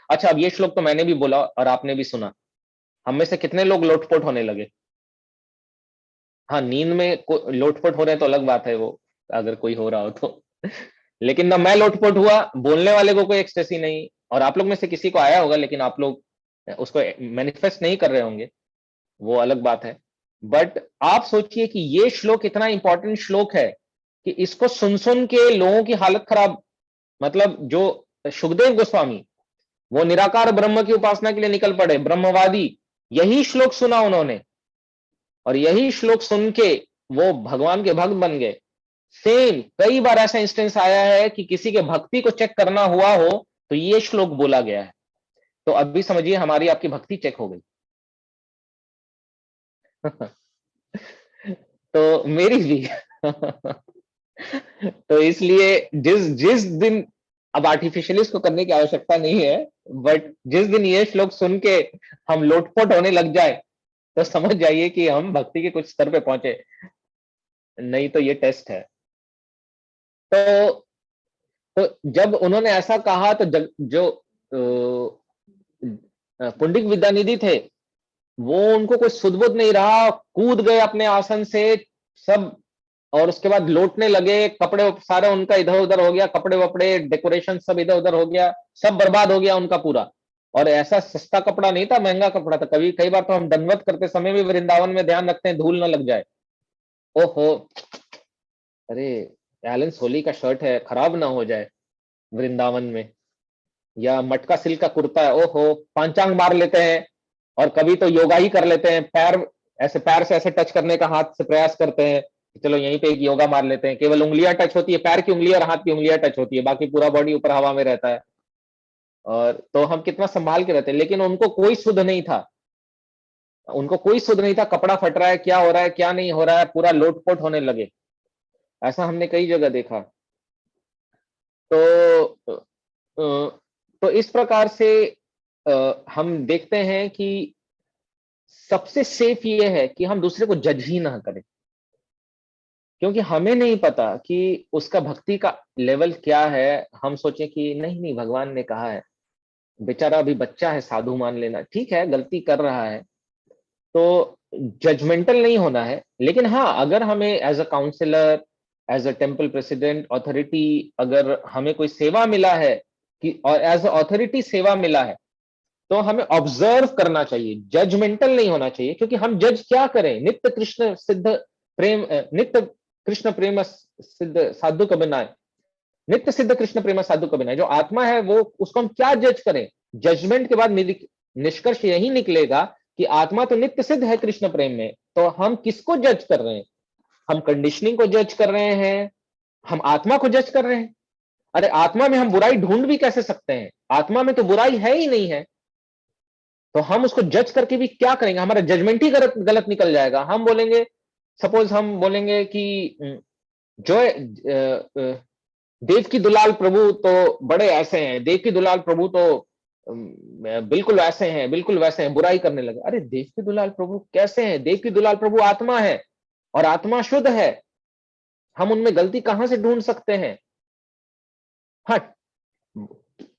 अच्छा, अब ये श्लोक तो मैंने भी बोला और आपने भी सुना, हम में से कितने लोग लोटपोट होने लगे? हाँ, नींद में लोटपोट हो रहे हैं तो अलग बात है वो, अगर कोई हो रहा हो तो लेकिन ना मैं लोटपोट हुआ, बोलने वाले को कोई एक्सटेसी नहीं, और आप लोग में से किसी को आया होगा लेकिन आप लोग उसको मैनिफेस्ट नहीं कर रहे होंगे, वो अलग बात है। बट आप सोचिए कि ये श्लोक इतना इंपॉर्टेंट श्लोक है कि इसको सुन सुन के लोगों की हालत खराब। मतलब जो सुखदेव गोस्वामी, वो निराकार ब्रह्म की उपासना के लिए निकल पड़े, ब्रह्मवादी, यही श्लोक सुना उन्होंने और यही श्लोक सुन के वो भगवान के भक्त बन गए। सेम कई बार ऐसा इंस्टेंस आया है कि किसी के भक्ति को चेक करना हुआ हो तो ये श्लोक बोला गया है। तो अभी समझिए हमारी आपकी भक्ति चेक हो गई। तो मेरी भी। तो इसलिए जिस जिस दिन, अब आर्टिफिशियली इसको करने की आवश्यकता नहीं है, बट जिस दिन ये श्लोक सुन के हम लोटपोट होने लग जाए तो समझ जाइए कि हम भक्ति के कुछ स्तर पे पहुंचे, नहीं तो ये टेस्ट है। तो जब उन्होंने ऐसा कहा तो पुंडिक विद्यानिधि थे, वो उनको कोई सुध-बुध नहीं रहा, कूद गए अपने आसन से सब, और उसके बाद लौटने लगे, कपड़े सारा उनका इधर-उधर हो गया, कपड़े-वपड़े, डेकोरेशन सब इधर-उधर हो गया, सब बर्बाद हो गया उनका पूरा। और ऐसा सस्ता कपड़ा नहीं था, महंगा कपड़ा था। कई बार तो हम दंडवत करते समय भी वृंदावन में ध्यान रखते हैं धूल ना लग जाए। ओहो! अरे एलन सोली का शर्ट है, खराब ना हो जाए वृंदावन में, या मटका सिल्क का कुर्ता है, ओहो! पांचांग मार लेते हैं। और कभी तो योगा ही कर लेते हैं, पैर से ऐसे टच करने का हाथ से प्रयास करते हैं, चलो यहीं पे एक योगा मार लेते हैं। केवल उंगलियां टच होती है, पैर की उंगलियां और हाथ की उंगलियां टच होती है, बाकी पूरा बॉडी ऊपर हवा में रहता है। और तो हम कितना संभाल के रहते हैं, लेकिन उनको कोई सुध नहीं था, उनको कोई सुध नहीं था, कपड़ा फट रहा है, क्या हो रहा है, क्या नहीं हो रहा है, पूरा लोटपोट होने लगे। ऐसा हमने कई जगह देखा। तो तो इस प्रकार से हम देखते हैं कि सबसे सेफ ये है कि हम दूसरे को जज ही ना करें, क्योंकि हमें नहीं पता कि उसका भक्ति का लेवल क्या है। हम सोचें कि नहीं नहीं, भगवान ने कहा है, बेचारा अभी बच्चा है, साधु मान लेना, ठीक है, गलती कर रहा है, तो जजमेंटल नहीं होना है। लेकिन हाँ, अगर हमें as a counsellor, as a temple president, authority, अगर हमें कोई सेवा मिला है कि, और एज अ अथॉरिटी सेवा मिला है, तो हमें ऑब्जर्व करना चाहिए, जजमेंटल नहीं होना चाहिए। क्योंकि हम जज क्या करें, नित्य कृष्ण सिद्ध प्रेम, नित्य कृष्ण प्रेम सिद्ध साधु कब बनाए, नित्य सिद्ध कृष्ण प्रेम साधु कब बनाए। जो आत्मा है वो, उसको हम क्या जज करें। जजमेंट के बाद निष्कर्ष यही निकलेगा कि आत्मा तो नित्य सिद्ध है कृष्ण प्रेम में, तो हम किसको जज कर रहे हैं। हम कंडीशनिंग को जज कर रहे हैं, हम आत्मा को जज कर रहे हैं। अरे आत्मा में हम बुराई ढूंढ भी कैसे सकते हैं, आत्मा में तो बुराई है ही नहीं है, तो हम उसको जज करके भी क्या करेंगे, हमारा जजमेंट ही गलत निकल जाएगा। हम बोलेंगे, सपोज हम बोलेंगे कि जो देव की दुलाल प्रभु तो बड़े ऐसे हैं, देव की दुलाल प्रभु तो बिल्कुल ऐसे हैं, बिल्कुल वैसे हैं, बुराई करने लगे। अरे देव की दुलाल प्रभु कैसे हैं, देव की दुलाल प्रभु आत्मा है और आत्मा शुद्ध है, हम उनमें गलती कहां से ढूंढ सकते हैं। हाँ,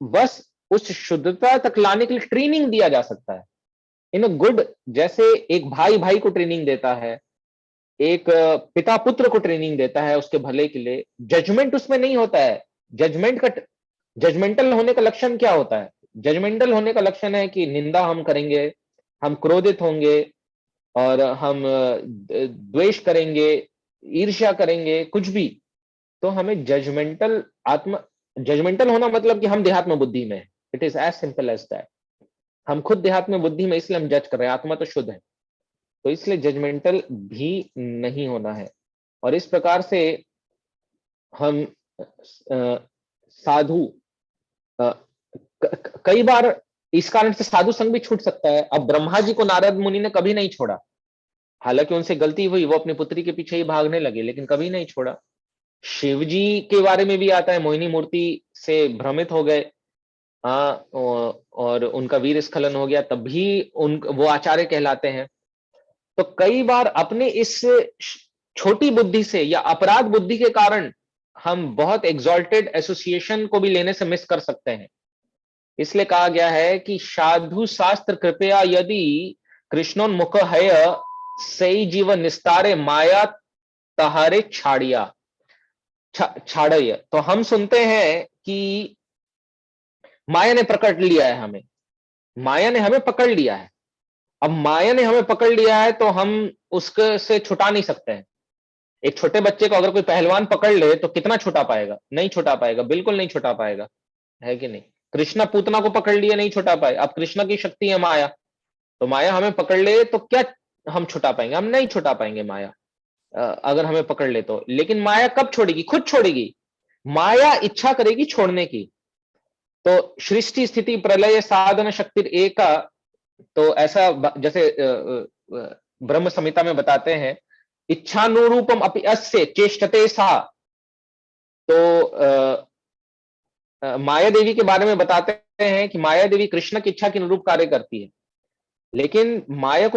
बस उस शुद्धता तक लाने के लिए ट्रेनिंग दिया जा सकता है इन अ गुड। जैसे एक भाई भाई को ट्रेनिंग देता है, एक पिता पुत्र को ट्रेनिंग देता है उसके भले के लिए, जजमेंट उसमें नहीं होता है। जजमेंटल होने का लक्षण क्या होता है, जजमेंटल होने का लक्षण है कि निंदा हम करेंगे, हम क्रोधित होंगे, और हम द्वेष करेंगे, ईर्ष्या करेंगे, कुछ भी। तो हमें जजमेंटल होना मतलब कि हम देहात्म बुद्धि में, it is as simple as that. हम खुद देहात्म बुद्धि में, इसलिए हम जज कर रहे हैं, आत्मा तो शुद्ध है, तो इसलिए जजमेंटल भी नहीं होना है। और इस प्रकार से हम साधु, कई बार इस कारण से साधु संग भी छूट सकता है। अब ब्रह्मा जी को नारद मुनि ने कभी नहीं छोड़ा, हालांकि उनसे गलती हुई, वो अपनी पुत्री के पीछे ही भागने लगे, लेकिन कभी नहीं छोड़ा। शिव जी के बारे में भी आता है, मोहिनी मूर्ति से भ्रमित हो गए, हाँ, और उनका वीर स्खलन हो गया, तब भी वो आचार्य कहलाते हैं। तो कई बार अपने इस छोटी बुद्धि से या अपराध बुद्धि के कारण हम बहुत एग्जॉल्टेड एसोसिएशन को भी लेने से मिस कर सकते हैं। इसलिए कहा गया है कि साधु शास्त्र कृपया यदि कृष्णोन्मुख है, सई जीव निस्तारे माया तहारे छाड़िया छाड़िया। तो हम सुनते हैं कि माया ने पकड़ लिया है हमें, माया ने हमें पकड़ लिया है। अब माया ने हमें पकड़ लिया है तो हम उसके से छुटा नहीं सकते हैं। एक छोटे बच्चे को अगर कोई पहलवान पकड़ ले तो कितना छुटा पाएगा, नहीं छुटा पाएगा, बिल्कुल नहीं छुटा पाएगा, है कि नहीं। कृष्णा पूतना को पकड़ लिए, नहीं छुटा पाए। अब कृष्णा की शक्ति है माया, तो माया हमें पकड़ ले तो क्या हम छुटा पाएंगे, हम नहीं छुटा पाएंगे माया। अगर हमें पकड़ ले तो। लेकिन माया कब छोड़ेगी? खुद छोड़ेगी। माया इच्छा करेगी छोड़ने की। तो सृष्टि स्थिति प्रलय साधन शक्ति एका, तो ऐसा जैसे ब्रह्म संहिता में बताते हैं, इच्छानुरूपम अपि अस्य चेष्टते सा। तो माया देवी के बारे में बताते हैं कि माया देवी कृष्ण की इच्छा के अनुरूप कार्य करती है। लेकिन माया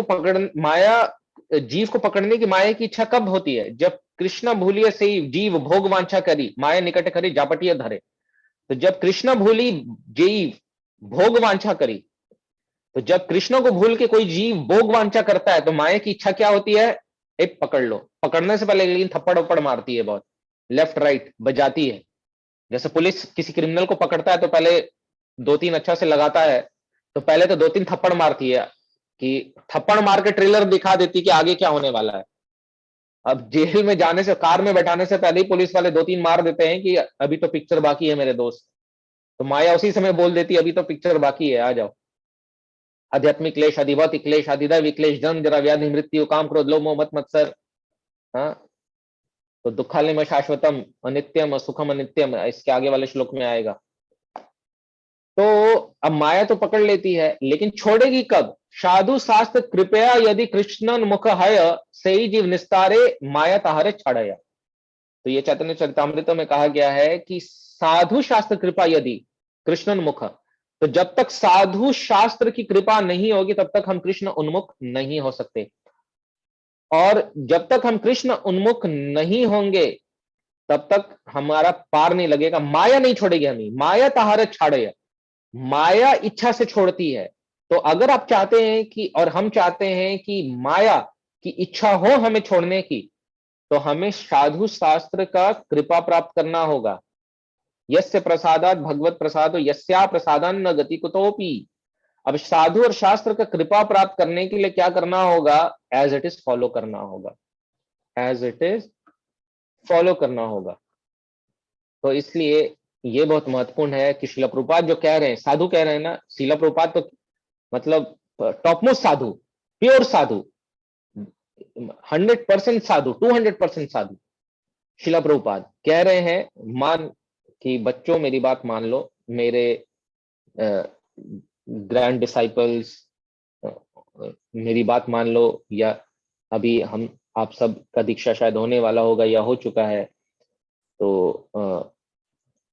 जीव को पकड़ने की माया की इच्छा कब होती है? जब कृष्ण भूलिय से जीव भोग वांछा करी, माया निकट करी जापटिय धरे। तो जब कृष्ण भूली जीव भोग वांछा करी, तो जब कृष्ण को भूल के कोई जीव भोग वांछा करता है, तो माया की इच्छा क्या होती है? एक पकड़ लो। पकड़ने से पहले लेकिन थप्पड़ वप्पड़ मारती है, बहुत लेफ्ट राइट बजाती है। जैसे पुलिस किसी क्रिमिनल को पकड़ता है तो पहले 2-3 अच्छा से लगाता है, तो पहले तो 2-3 थप्पड़ मारती है, कि थप्पड़ मार के ट्रेलर दिखा देती है कि आगे क्या होने वाला है। अब जेल में जाने से, कार में बैठाने से पहले ही पुलिस वाले 2-3 मार देते हैं कि अभी तो पिक्चर बाकी है मेरे दोस्त। तो माया उसी समय बोल देती है अभी तो पिक्चर बाकी है, आ जाओ। आध्यात्मिक क्लेश, अधिभौतिक क्लेश, अधिदैविक विक्लेश, जन्म जरा व्याधि मृत्यु काम क्रोध लोभ मोह मत मत्सर। हाँ, तो दुखालय शाश्वतम अनित्यम सुखम अनित्यम, इसके आगे वाले श्लोक में आएगा। तो अब माया तो पकड़ लेती है, लेकिन छोड़ेगी कब? साधु शास्त्र कृपया यदि कृष्णन मुख हय सही जीव निस्तारे माया तहारे छाड़या। तो ये चैतन्य चरितामृत में कहा गया है कि साधु शास्त्र कृपा यदि कृष्णन मुख, तो जब तक साधु शास्त्र की कृपा नहीं होगी तब तक हम कृष्ण उन्मुख नहीं हो सकते। और जब तक हम कृष्ण उन्मुख नहीं होंगे तब तक हमारा पार नहीं लगेगा, माया नहीं छोड़ेगी हमें। माया तहारे छाड़या, माया इच्छा से छोड़ती है। तो अगर आप चाहते हैं कि, और हम चाहते हैं कि माया की इच्छा हो हमें छोड़ने की, तो हमें साधु शास्त्र का कृपा प्राप्त करना होगा। यस्य प्रसादात भगवत प्रसादो यस्या प्रसादान न गति कुतोपि। अब साधु और शास्त्र का कृपा प्राप्त करने के लिए क्या करना होगा? एज इट इज फॉलो करना होगा, एज इट इज फॉलो करना होगा। तो इसलिए ये बहुत महत्वपूर्ण है कि शिला प्रभुपाद जो कह रहे हैं, साधु कह रहे हैं ना, शिला प्रभुपाद तो मतलब टॉप मोस्ट साधु, प्योर साधु, 100% साधु, 200% साधु शिला प्रभुपाद कह रहे हैं, मान कि बच्चों मेरी बात मान लो, मेरे ग्रैंड डिसाइपल्स मेरी बात मान लो, या अभी हम आप सब का दीक्षा शायद होने वाला होगा या हो चुका है। तो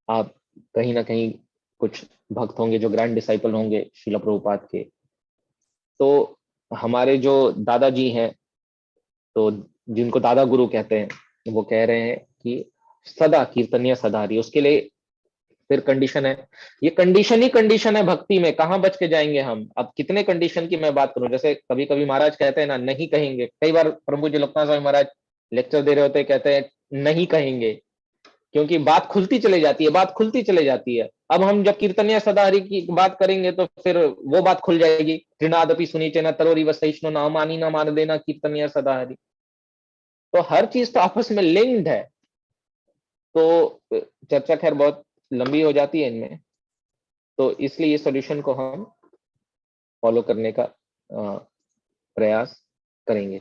आप कहीं ना कहीं कुछ भक्त होंगे जो ग्रैंड डिसाइपल होंगे शिला प्रभुपाद के। तो हमारे जो दादाजी हैं, तो जिनको दादा गुरु कहते हैं, वो कह रहे हैं कि सदा कीर्तनीय सदारी। उसके लिए फिर कंडीशन है, ये कंडीशन ही कंडीशन है भक्ति में, कहाँ बच के जाएंगे हम। अब कितने कंडीशन की मैं बात करूं, जैसे कभी कभी महाराज कहते हैं ना नहीं कहेंगे। कई बार प्रभु जी लोकनाथ स्वामी महाराज लेक्चर दे रहे होते हैं, कहते हैं नहीं कहेंगे, क्योंकि बात खुलती चली जाती है, बात खुलती चली जाती है। अब हम जब कीर्तनीय सदाहरि की बात करेंगे तो फिर वो बात खुल जाएगी, त्रिनादपि सुनीचे न तरोरी व सहिष्णु न मानी न मान देना कीर्तनीय सदाहरि। तो हर चीज तो आपस में लिंक्ड है। तो चर्चा खैर बहुत लंबी हो जाती है इनमें, तो इसलिए ये सॉल्यूशन को हम फॉलो करने का प्रयास करेंगे।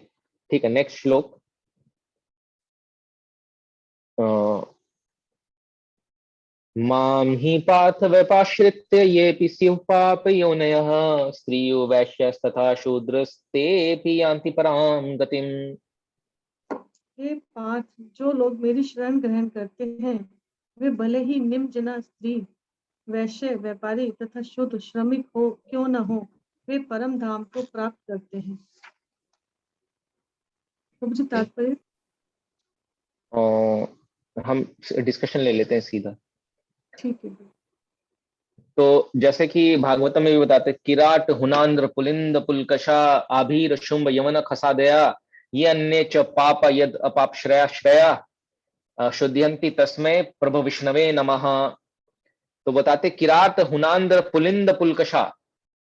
ठीक है, नेक्स्ट श्लोक। मां हि पार्थ व्यपाश्रित्य येऽपि स्युः पापयोनयः स्त्रियो वैश्यस्तथा शूद्रस्तेऽपि यान्ति परां गतिम्। हे पार्थ, जो लोग मेरी शरण ग्रहण करते हैं वे भले ही निम्न जना स्त्री, वैश्य, व्यापारी तथा शुद्ध श्रमिक हो क्यों न हो, वे परम धाम को प्राप्त करते हैं। प्रभु जी तात्पर्य। हम डिस्कशन ले लेते हैं सीधा। ठीक है। तो जैसे कि भागवतम में भी बताते, किराट हुनांद्र पुलिंद पुलकशा आभीर शुंभ यमन खसादया ये अन्य च पाप यद अपाप श्रेया श्रेया शुद्ध्यंति तस्मै प्रभु विष्णवे नमः। तो बताते किरात हुनांद्र पुलिंद पुलकशा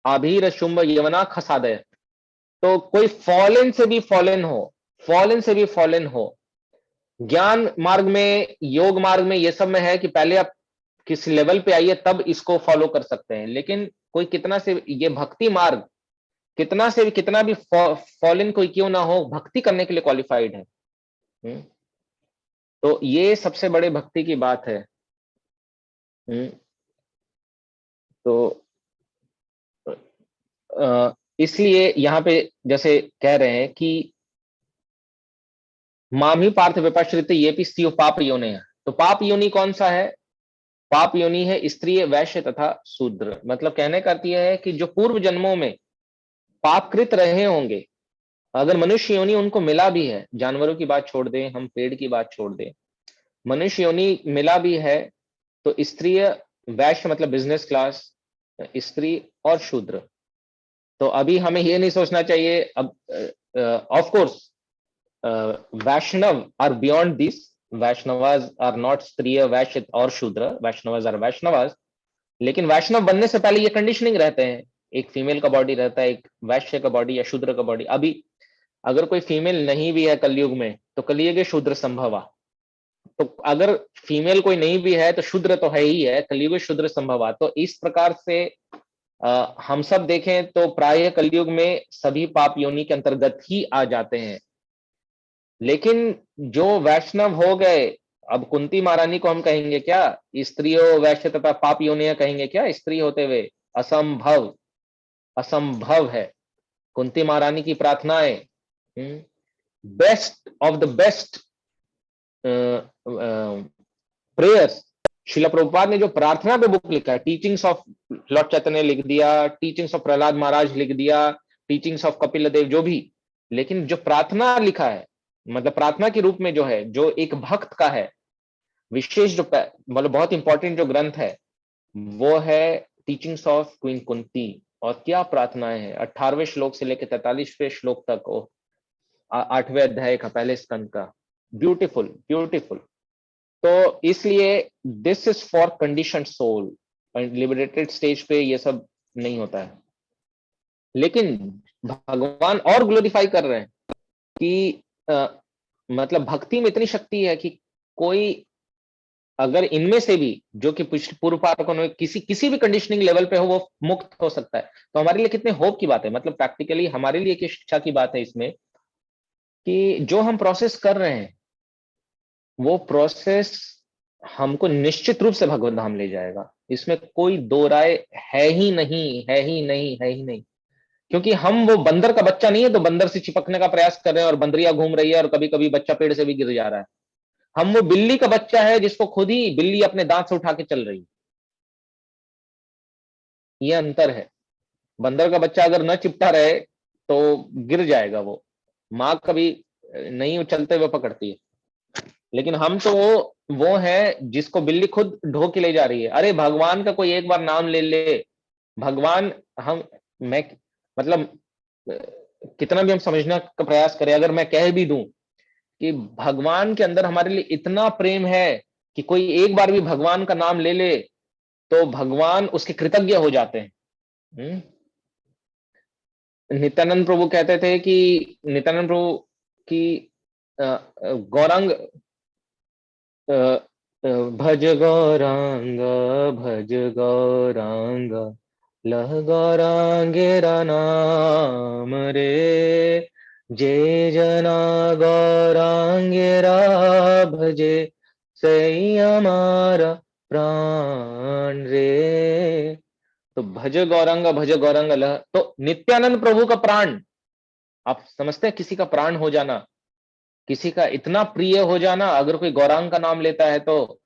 आभीर शुंभ यमना खसादय। तो कोई फॉलन से भी फॉलन हो, फॉलन से भी फॉलन हो, ज्ञान मार्ग में, योग मार्ग में, ये सब में है कि पहले आप किस लेवल पे आइए तब इसको फॉलो कर सकते हैं। लेकिन कोई कितना से, ये भक्ति मार्ग कितना से भी, कितना भी फॉलन कोई क्यों ना हो, भक्ति करने के लिए क्वालिफाइड है। तो ये सबसे बड़े भक्ति की बात है। तो इसलिए यहाँ पे जैसे कह रहे हैं कि मामी पार्थ विपश्रित ये भी स्त्रियो पाप योनि है। तो पाप योनि कौन सा है? पाप योनि है स्त्री, वैश्य तथा शूद्र। मतलब कहने का अर्थ यह है कि जो पूर्व जन्मों में पापकृत रहे होंगे, अगर मनुष्य योनि उनको मिला भी है, जानवरों की बात छोड़ दें, हम पेड़ की बात छोड़ दें, मनुष्य योनि मिला भी है, तो स्त्री, वैश्य मतलब बिजनेस क्लास, स्त्री और शूद्र। तो अभी हमें ये नहीं सोचना चाहिए, अब of course Vaishnav are beyond this, Vaishnavas are not स्त्रीय, वैश्य और शूद्र, वैष्णवाज आर वैष्णवाज। लेकिन वैष्णव बनने से पहले ये कंडीशनिंग रहते हैं, एक फीमेल का बॉडी रहता है, एक वैश्य का बॉडी या शूद्र का बॉडी। अभी अगर कोई फीमेल नहीं भी है कलयुग में, तो कलियुग शूद्र संभवा। तो अगर फीमेल कोई नहीं भी है तो शूद्र तो है ही है, कलयुग शूद्र संभवा। तो इस प्रकार से हम सब देखें तो प्राय कलयुग में सभी पाप योनि के अंतर्गत ही आ जाते हैं। लेकिन जो वैष्णव हो गए, अब कुंती महारानी को हम कहेंगे क्या स्त्रियों वैश्य तथा पाप योनिया कहेंगे क्या स्त्री होते हुए? असंभव, असंभव है। कुंती महारानी की प्रार्थनाएं, best of the best prayers. Srila Prabhupada ने जो प्रार्थना पे बुक लिखा है, टीचिंग्स ऑफ लॉर्ड चैतन्य लिख दिया, टीचिंग्स ऑफ प्रहलाद महाराज लिख दिया, टीचिंग्स ऑफ कपिल देव, जो भी, लेकिन जो प्रार्थना लिखा है, मतलब प्रार्थना के रूप में जो है, जो एक भक्त का है, विशेष जो मतलब बहुत इंपॉर्टेंट जो ग्रंथ है, वो है टीचिंग्स ऑफ क्वीन कुंती। और क्या प्रार्थनाएं हैं, 18वें श्लोक से लेकर 43वें श्लोक तक, 8वें अध्याय का पहले स्कंद का, ब्यूटीफुल ब्यूटीफुल। तो इसलिए this is for condition soul, liberated stage पे ये सब नहीं होता है। लेकिन भगवान और ग्लोरीफाई कर रहे हैं कि मतलब भक्ति में इतनी शक्ति है कि कोई अगर इनमें से भी जो कि पूर्व पाठकों में किसी भी कंडीशनिंग लेवल पे हो, वो मुक्त हो सकता है। तो हमारे लिए कितने होप की बात है, मतलब प्रैक्टिकली हमारे लिए की शिक्षा की बात है इसमें, कि जो हम प्रोसेस कर रहे हैं वो प्रोसेस हमको निश्चित रूप से भगवत धाम ले जाएगा। इसमें कोई दो राय है ही नहीं, है ही नहीं, है ही नहीं। क्योंकि हम वो बंदर का बच्चा नहीं है तो बंदर से चिपकने का प्रयास कर रहे हैं और बंदरिया घूम रही है और कभी कभी बच्चा पेड़ से भी गिर जा रहा है। हम वो बिल्ली का बच्चा है जिसको खुद ही बिल्ली अपने दांत से उठा के चल रही है। ये अंतर है। बंदर का बच्चा अगर न चिपटा रहे तो गिर जाएगा, वो माँ कभी नहीं उछलते हुए पकड़ती है। लेकिन हम तो वो है जिसको बिल्ली खुद ढो के ले जा रही है। अरे भगवान का कोई एक बार नाम ले ले, भगवान मैं मतलब कितना भी हम समझने का प्रयास करें, अगर मैं कह भी दूं कि भगवान के अंदर हमारे लिए इतना प्रेम है कि कोई एक बार भी भगवान का नाम ले ले तो भगवान उसके कृतज्ञ हो जाते हैं। नित्यानंद प्रभु कहते थे कि नित्यानंद प्रभु की गौरांग भज गौरांग, भज गौरांग, लह गौरांगेरा नाम रे, जे जना गौरांगेरा भजे, सही हमारा प्राण रे। तो भज गौरंग लह, तो नित्यानंद प्रभु का प्राण, आप समझते हैं किसी का प्राण हो जाना, किसी का इतना प्रिय हो जाना, अगर कोई गौरांग का नाम लेता है तो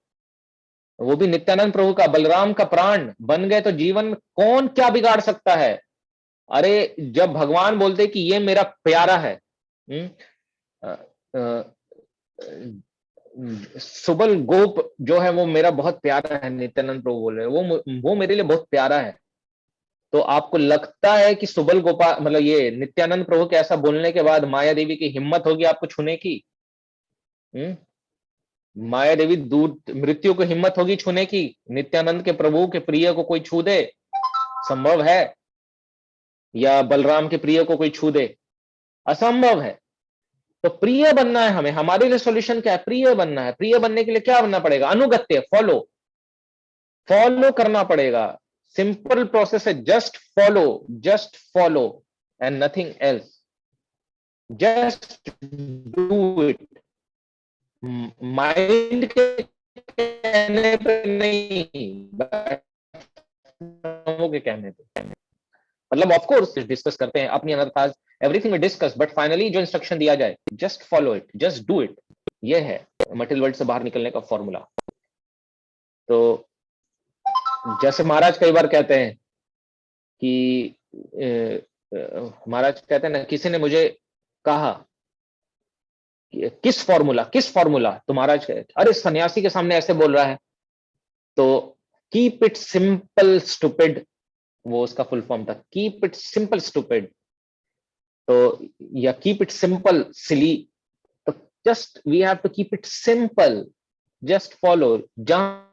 वो भी नित्यानंद प्रभु का, बलराम का प्राण बन गए तो जीवन कौन क्या बिगाड़ सकता है। अरे जब भगवान बोलते कि ये मेरा प्यारा है, सुबल गोप जो है वो मेरा बहुत प्यारा है, नित्यानंद प्रभु बोल रहे हैं वो मेरे लिए बहुत प्यारा है। तो आपको लगता है कि सुबल गोपाल मतलब ये नित्यानंद प्रभु के ऐसा बोलने के बाद माया देवी की हिम्मत होगी आपको छूने की? माया देवी दूर मृत्यु को हिम्मत होगी छूने की? नित्यानंद के प्रभु के प्रिय को कोई छू दे? संभव है? या बलराम के प्रिय को कोई छू दे? असंभव है। तो प्रिय बनना है हमें, हमारे लिए सॉल्यूशन क्या है? प्रिय बनना है। प्रिय बनने के लिए क्या बनना पड़ेगा? अनुगत्य, फॉलो, फॉलो करना पड़ेगा। सिंपल प्रोसेस है, just follow and nothing else, just do it. Mind के कहने पे नहीं, वैष्णवों के कहने पे। मतलब ऑफ कोर्स डिस्कस करते हैं अपनी अनर्थाज, everything we discuss, but finally जो इंस्ट्रक्शन दिया जाए, just follow it, just do it, ये है मटेरियल वर्ल्ड से बाहर निकलने का फॉर्मूला। तो जैसे महाराज कई बार कहते हैं कि महाराज कहते हैं ना, किसी ने मुझे कहा कि किस फॉर्मूला, तो महाराज कहते अरे सन्यासी के सामने ऐसे बोल रहा है, तो कीप इट सिंपल स्टूपिड, वो उसका फुल फॉर्म था, कीप इट सिंपल स्टूपिड, तो या कीप इट सिंपल सिली, तो just we have to keep it simple, just follow, जहां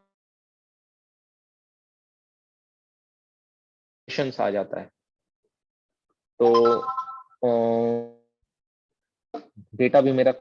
आ जाता है। तो डेटा भी मेरा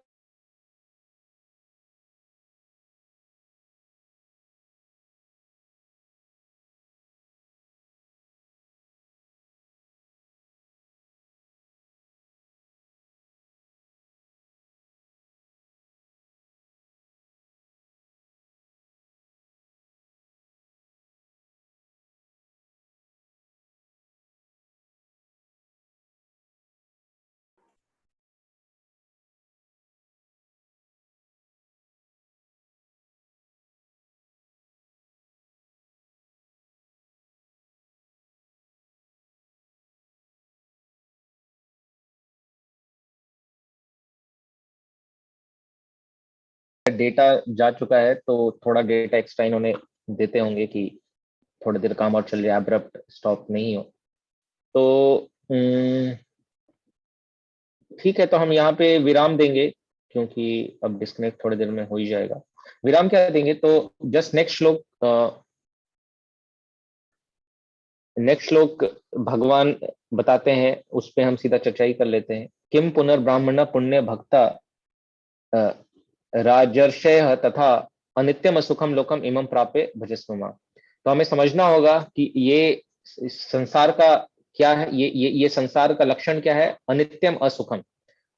डेटा जा चुका है, तो थोड़ा डेटा एक्स्ट्रा इन्होंने देते होंगे कि थोड़ी देर काम और चल रहा है, अब्रप्ट स्टॉप नहीं हो। तो ठीक है, तो हम यहाँ पे विराम देंगे, क्योंकि अब डिस्कनेक्ट थोड़ी देर में हो ही जाएगा। विराम क्या देंगे, तो जस्ट नेक्स्ट श्लोक भगवान बताते हैं, उस पे हम सीधा चर्चा ही कर लेते हैं। किम पुनर्ब्राह्मण पुण्य भक्ता राजर्षय तथा अनित्यम सुखम लोकम इमं प्राप्य भजस्व। तो हमें समझना होगा कि ये संसार का क्या है, ये संसार का लक्षण क्या है, अनित्यम असुखम,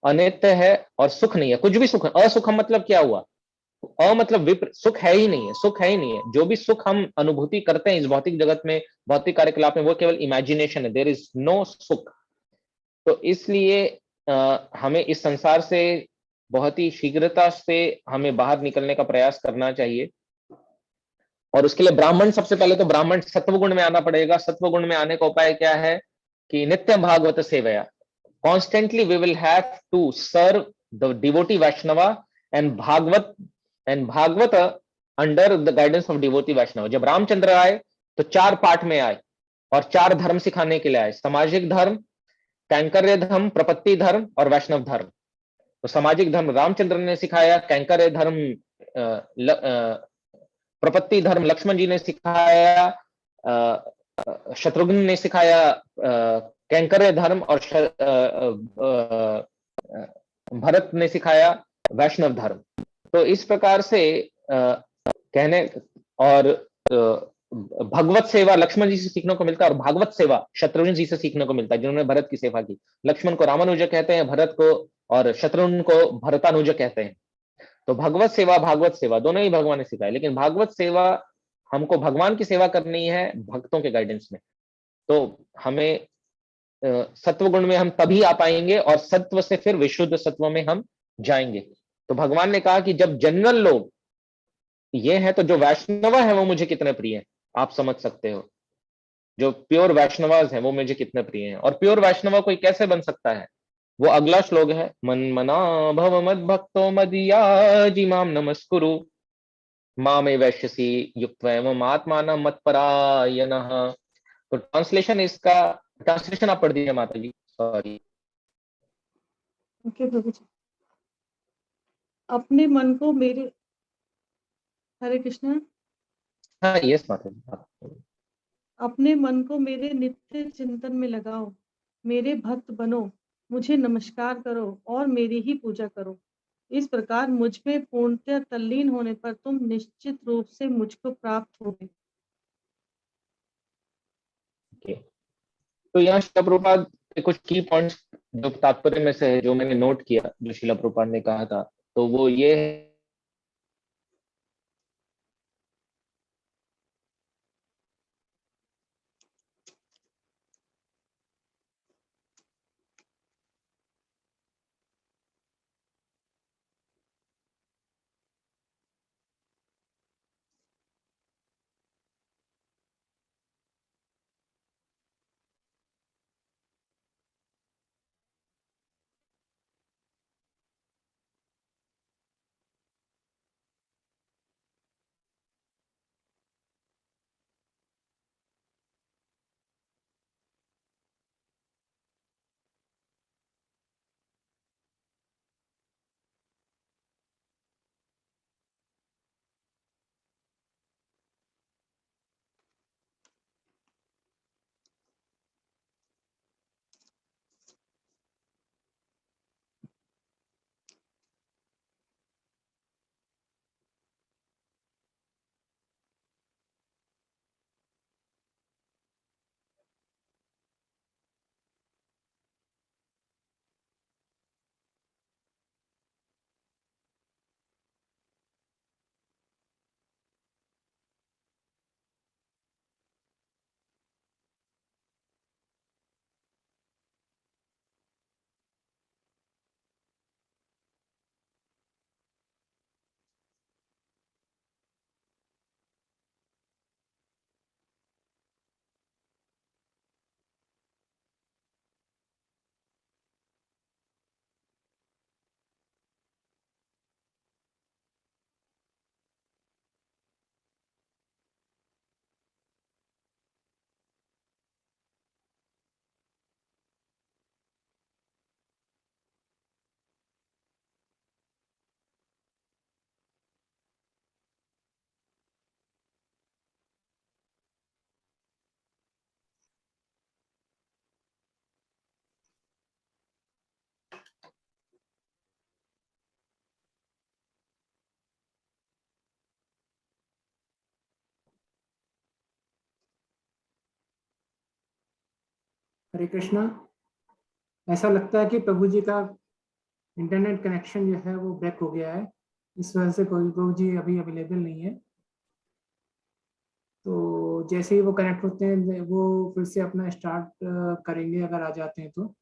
अनित्य है और सुख नहीं है, कुछ भी सुख। असुखम मतलब क्या हुआ, मतलब विप्र, सुख है ही नहीं है, सुख है ही नहीं है। जो भी सुख हम अनुभूति करते हैं इस भौतिक जगत में, भौतिक कार्यकलाप में, वो केवल इमेजिनेशन है, देयर इज नो सुख। तो इसलिए हमें इस संसार से बहुत ही शीघ्रता से हमें बाहर निकलने का प्रयास करना चाहिए। और उसके लिए ब्राह्मण, सबसे पहले तो ब्राह्मण सत्वगुण में आना पड़ेगा। सत्वगुण में आने का उपाय क्या है कि नित्यम भागवत सेवया, constantly we will have to serve the devotee Vaishnava and Bhagavat under the guidance of devotee Vaishnav. जब रामचंद्र आए तो 4 पार्ट में आए और 4 धर्म सिखाने के लिए आए, सामाजिक धर्म, कैंकर्य धर्म, प्रपत्ति धर्म और वैष्णव धर्म। तो सामाजिक धर्म रामचंद्र ने सिखाया, कैंकर्य धर्म प्रपत्ति धर्म लक्ष्मण जी ने सिखाया, शत्रुघ्न ने सिखाया कैंकर्य धर्म, और भरत ने सिखाया वैष्णव धर्म। तो इस प्रकार से कहने, और भगवत सेवा लक्ष्मण जी से सीखने को मिलता है, और भागवत सेवा शत्रुघ्न जी से सीखने को मिलता है, जिन्होंने भरत की सेवा की। लक्ष्मण को रामानुज कहते हैं, भरत को और शत्रुघ्न को भरतानुज कहते हैं। तो भगवत सेवा भागवत सेवा दोनों ही भगवान ने सिखाया, लेकिन भागवत सेवा हमको भगवान की सेवा करनी है भक्तों के गाइडेंस में। तो हमें सत्वगुण में हम तभी आ पाएंगे, और सत्व से फिर विशुद्ध सत्व में हम जाएंगे। तो भगवान ने कहा कि जब जनरल लोग ये है, तो जो वैष्णव है वो मुझे कितने प्रिय है, आप समझ सकते हो। जो प्योर वैष्णवाज है वो मुझे कितने प्रिय हैं। और प्योर वैष्णव कोई कैसे बन सकता है, वो अगला श्लोक है, मन मना भव मद भक्तो मदीयाजी माम नमस्कुरु मामे वैश्यसी युक्त्वैवम् आत्मानं मत्परायणः। तो ट्रांसलेशन, इसका ट्रांसलेशन आप पढ़ दीजिए माता जी, सॉरी। ओके प्रभु जी। अपने मन को मेरे, हरे कृष्णा, हाँ यस माता जी। अपने मन को मेरे नित्य चिंतन में लगाओ, मेरे भक्त बनो, मुझे नमस्कार करो और मेरी ही पूजा करो। इस प्रकार मुझ में पूर्णतः तल्लीन होने पर तुम निश्चित रूप से मुझको प्राप्त होगे। तो यहाँ शिला प्रभुपाद के कुछ की पॉइंट्स जो तात्पर्य में से है, जो मैंने नोट किया, जो शिला प्रभुपाद ने कहा था, तो वो ये हरे कृष्णा। ऐसा लगता है कि प्रभु जी का इंटरनेट कनेक्शन जो है वो ब्रेक हो गया है, इस वजह से कोई प्रभु जी अभी अवेलेबल नहीं है। तो जैसे ही वो कनेक्ट होते हैं वो फिर से अपना स्टार्ट करेंगे अगर आ जाते हैं तो।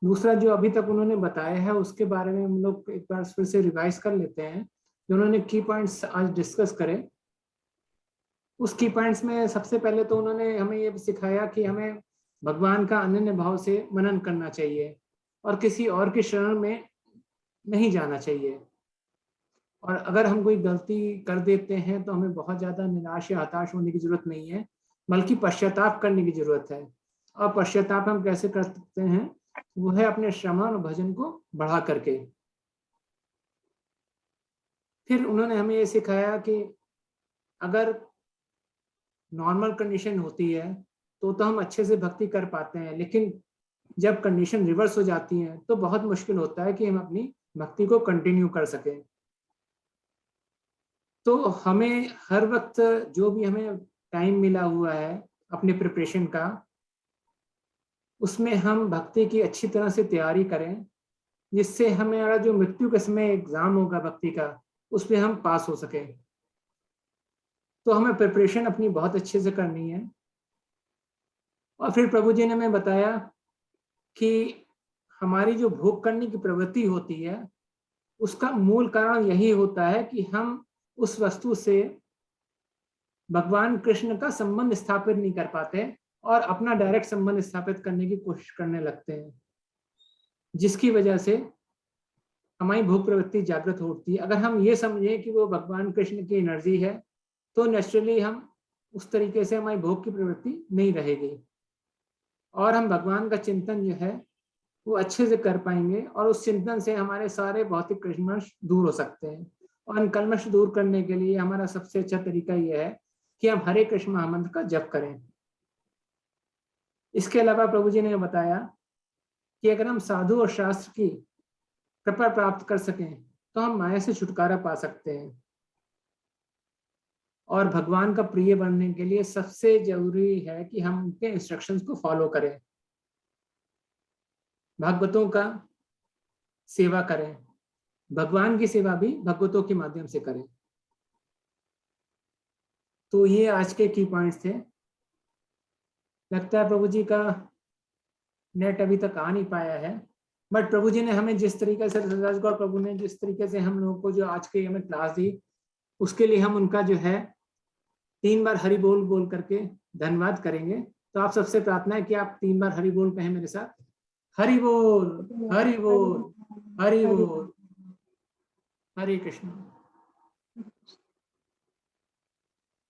दूसरा जो अभी तक उन्होंने बताया है उसके बारे में हम लोग एक बार फिर से रिवाइज कर लेते हैं जो उन्होंने की पॉइंट्स आज डिस्कस करे। उस की पॉइंट्स में सबसे पहले तो उन्होंने हमें ये सिखाया कि हमें भगवान का अनन्य भाव से मनन करना चाहिए और किसी और के शरण में नहीं जाना चाहिए। और अगर हम कोई गलती कर देते हैं तो हमें बहुत ज़्यादा निराश या हताश होने की जरूरत नहीं है, बल्कि पश्चाताप करने की जरूरत है। और पश्चाताप हम कैसे कर सकते हैं? वो है अपने श्रवण और भजन को बढ़ा करके। फिर उन्होंने हमें ये सिखाया कि अगर नॉर्मल कंडीशन होती है तो हम अच्छे से भक्ति कर पाते हैं, लेकिन जब कंडीशन रिवर्स हो जाती है तो बहुत मुश्किल होता है कि हम अपनी भक्ति को कंटिन्यू कर सकें। तो हमें हर वक्त जो भी हमें टाइम मिला हुआ है अपने प्रिपरेशन का, उसमें हम भक्ति की अच्छी तरह से तैयारी करें, जिससे हमारा जो मृत्यु के समय एग्जाम होगा भक्ति का, उसमें हम पास हो सके। तो हमें प्रिपरेशन अपनी बहुत अच्छे से करनी है। और फिर प्रभु जी ने हमें बताया कि हमारी जो भोग करने की प्रवृत्ति होती है उसका मूल कारण यही होता है कि हम उस वस्तु से भगवान कृष्ण का संबंध स्थापित नहीं कर पाते और अपना डायरेक्ट संबंध स्थापित करने की कोशिश करने लगते हैं, जिसकी वजह से हमारी भोग प्रवृत्ति जागृत होती है। अगर हम ये समझें कि वो भगवान कृष्ण की एनर्जी है तो नेचुरली हम उस तरीके से हमारी भोग की प्रवृत्ति नहीं रहेगी और हम भगवान का चिंतन जो है वो अच्छे से कर पाएंगे और उस चिंतन से हमारे सारे भौतिक कल्मश दूर हो सकते हैं। और इन कल्मश दूर करने के लिए हमारा सबसे अच्छा तरीका यह है कि हम हरे कृष्ण महामंत्र का जप करें। इसके अलावा प्रभु जी ने बताया कि अगर हम साधु और शास्त्र की कृपा प्राप्त कर सकें तो हम माया से छुटकारा पा सकते हैं। और भगवान का प्रिय बनने के लिए सबसे जरूरी है कि हम उनके इंस्ट्रक्शंस को फॉलो करें, भागवतों का सेवा करें, भगवान की सेवा भी भगवतों के माध्यम से करें। तो ये आज के की पॉइंट्स थे। लगता है प्रभु जी का नेट अभी तक आ नहीं पाया है, बट प्रभु जी ने हमें जिस तरीके से राजगौर प्रभु ने जिस तरीके से हम लोगों को जो आज के हमें क्लास दी उसके लिए हम उनका जो है 3 बार हरि बोल बोल करके धन्यवाद करेंगे। तो आप सबसे प्रार्थना है कि आप 3 बार हरि बोल कहें मेरे साथ। हरि बोल, हरि बोल, हरि बोल। हरे कृष्ण।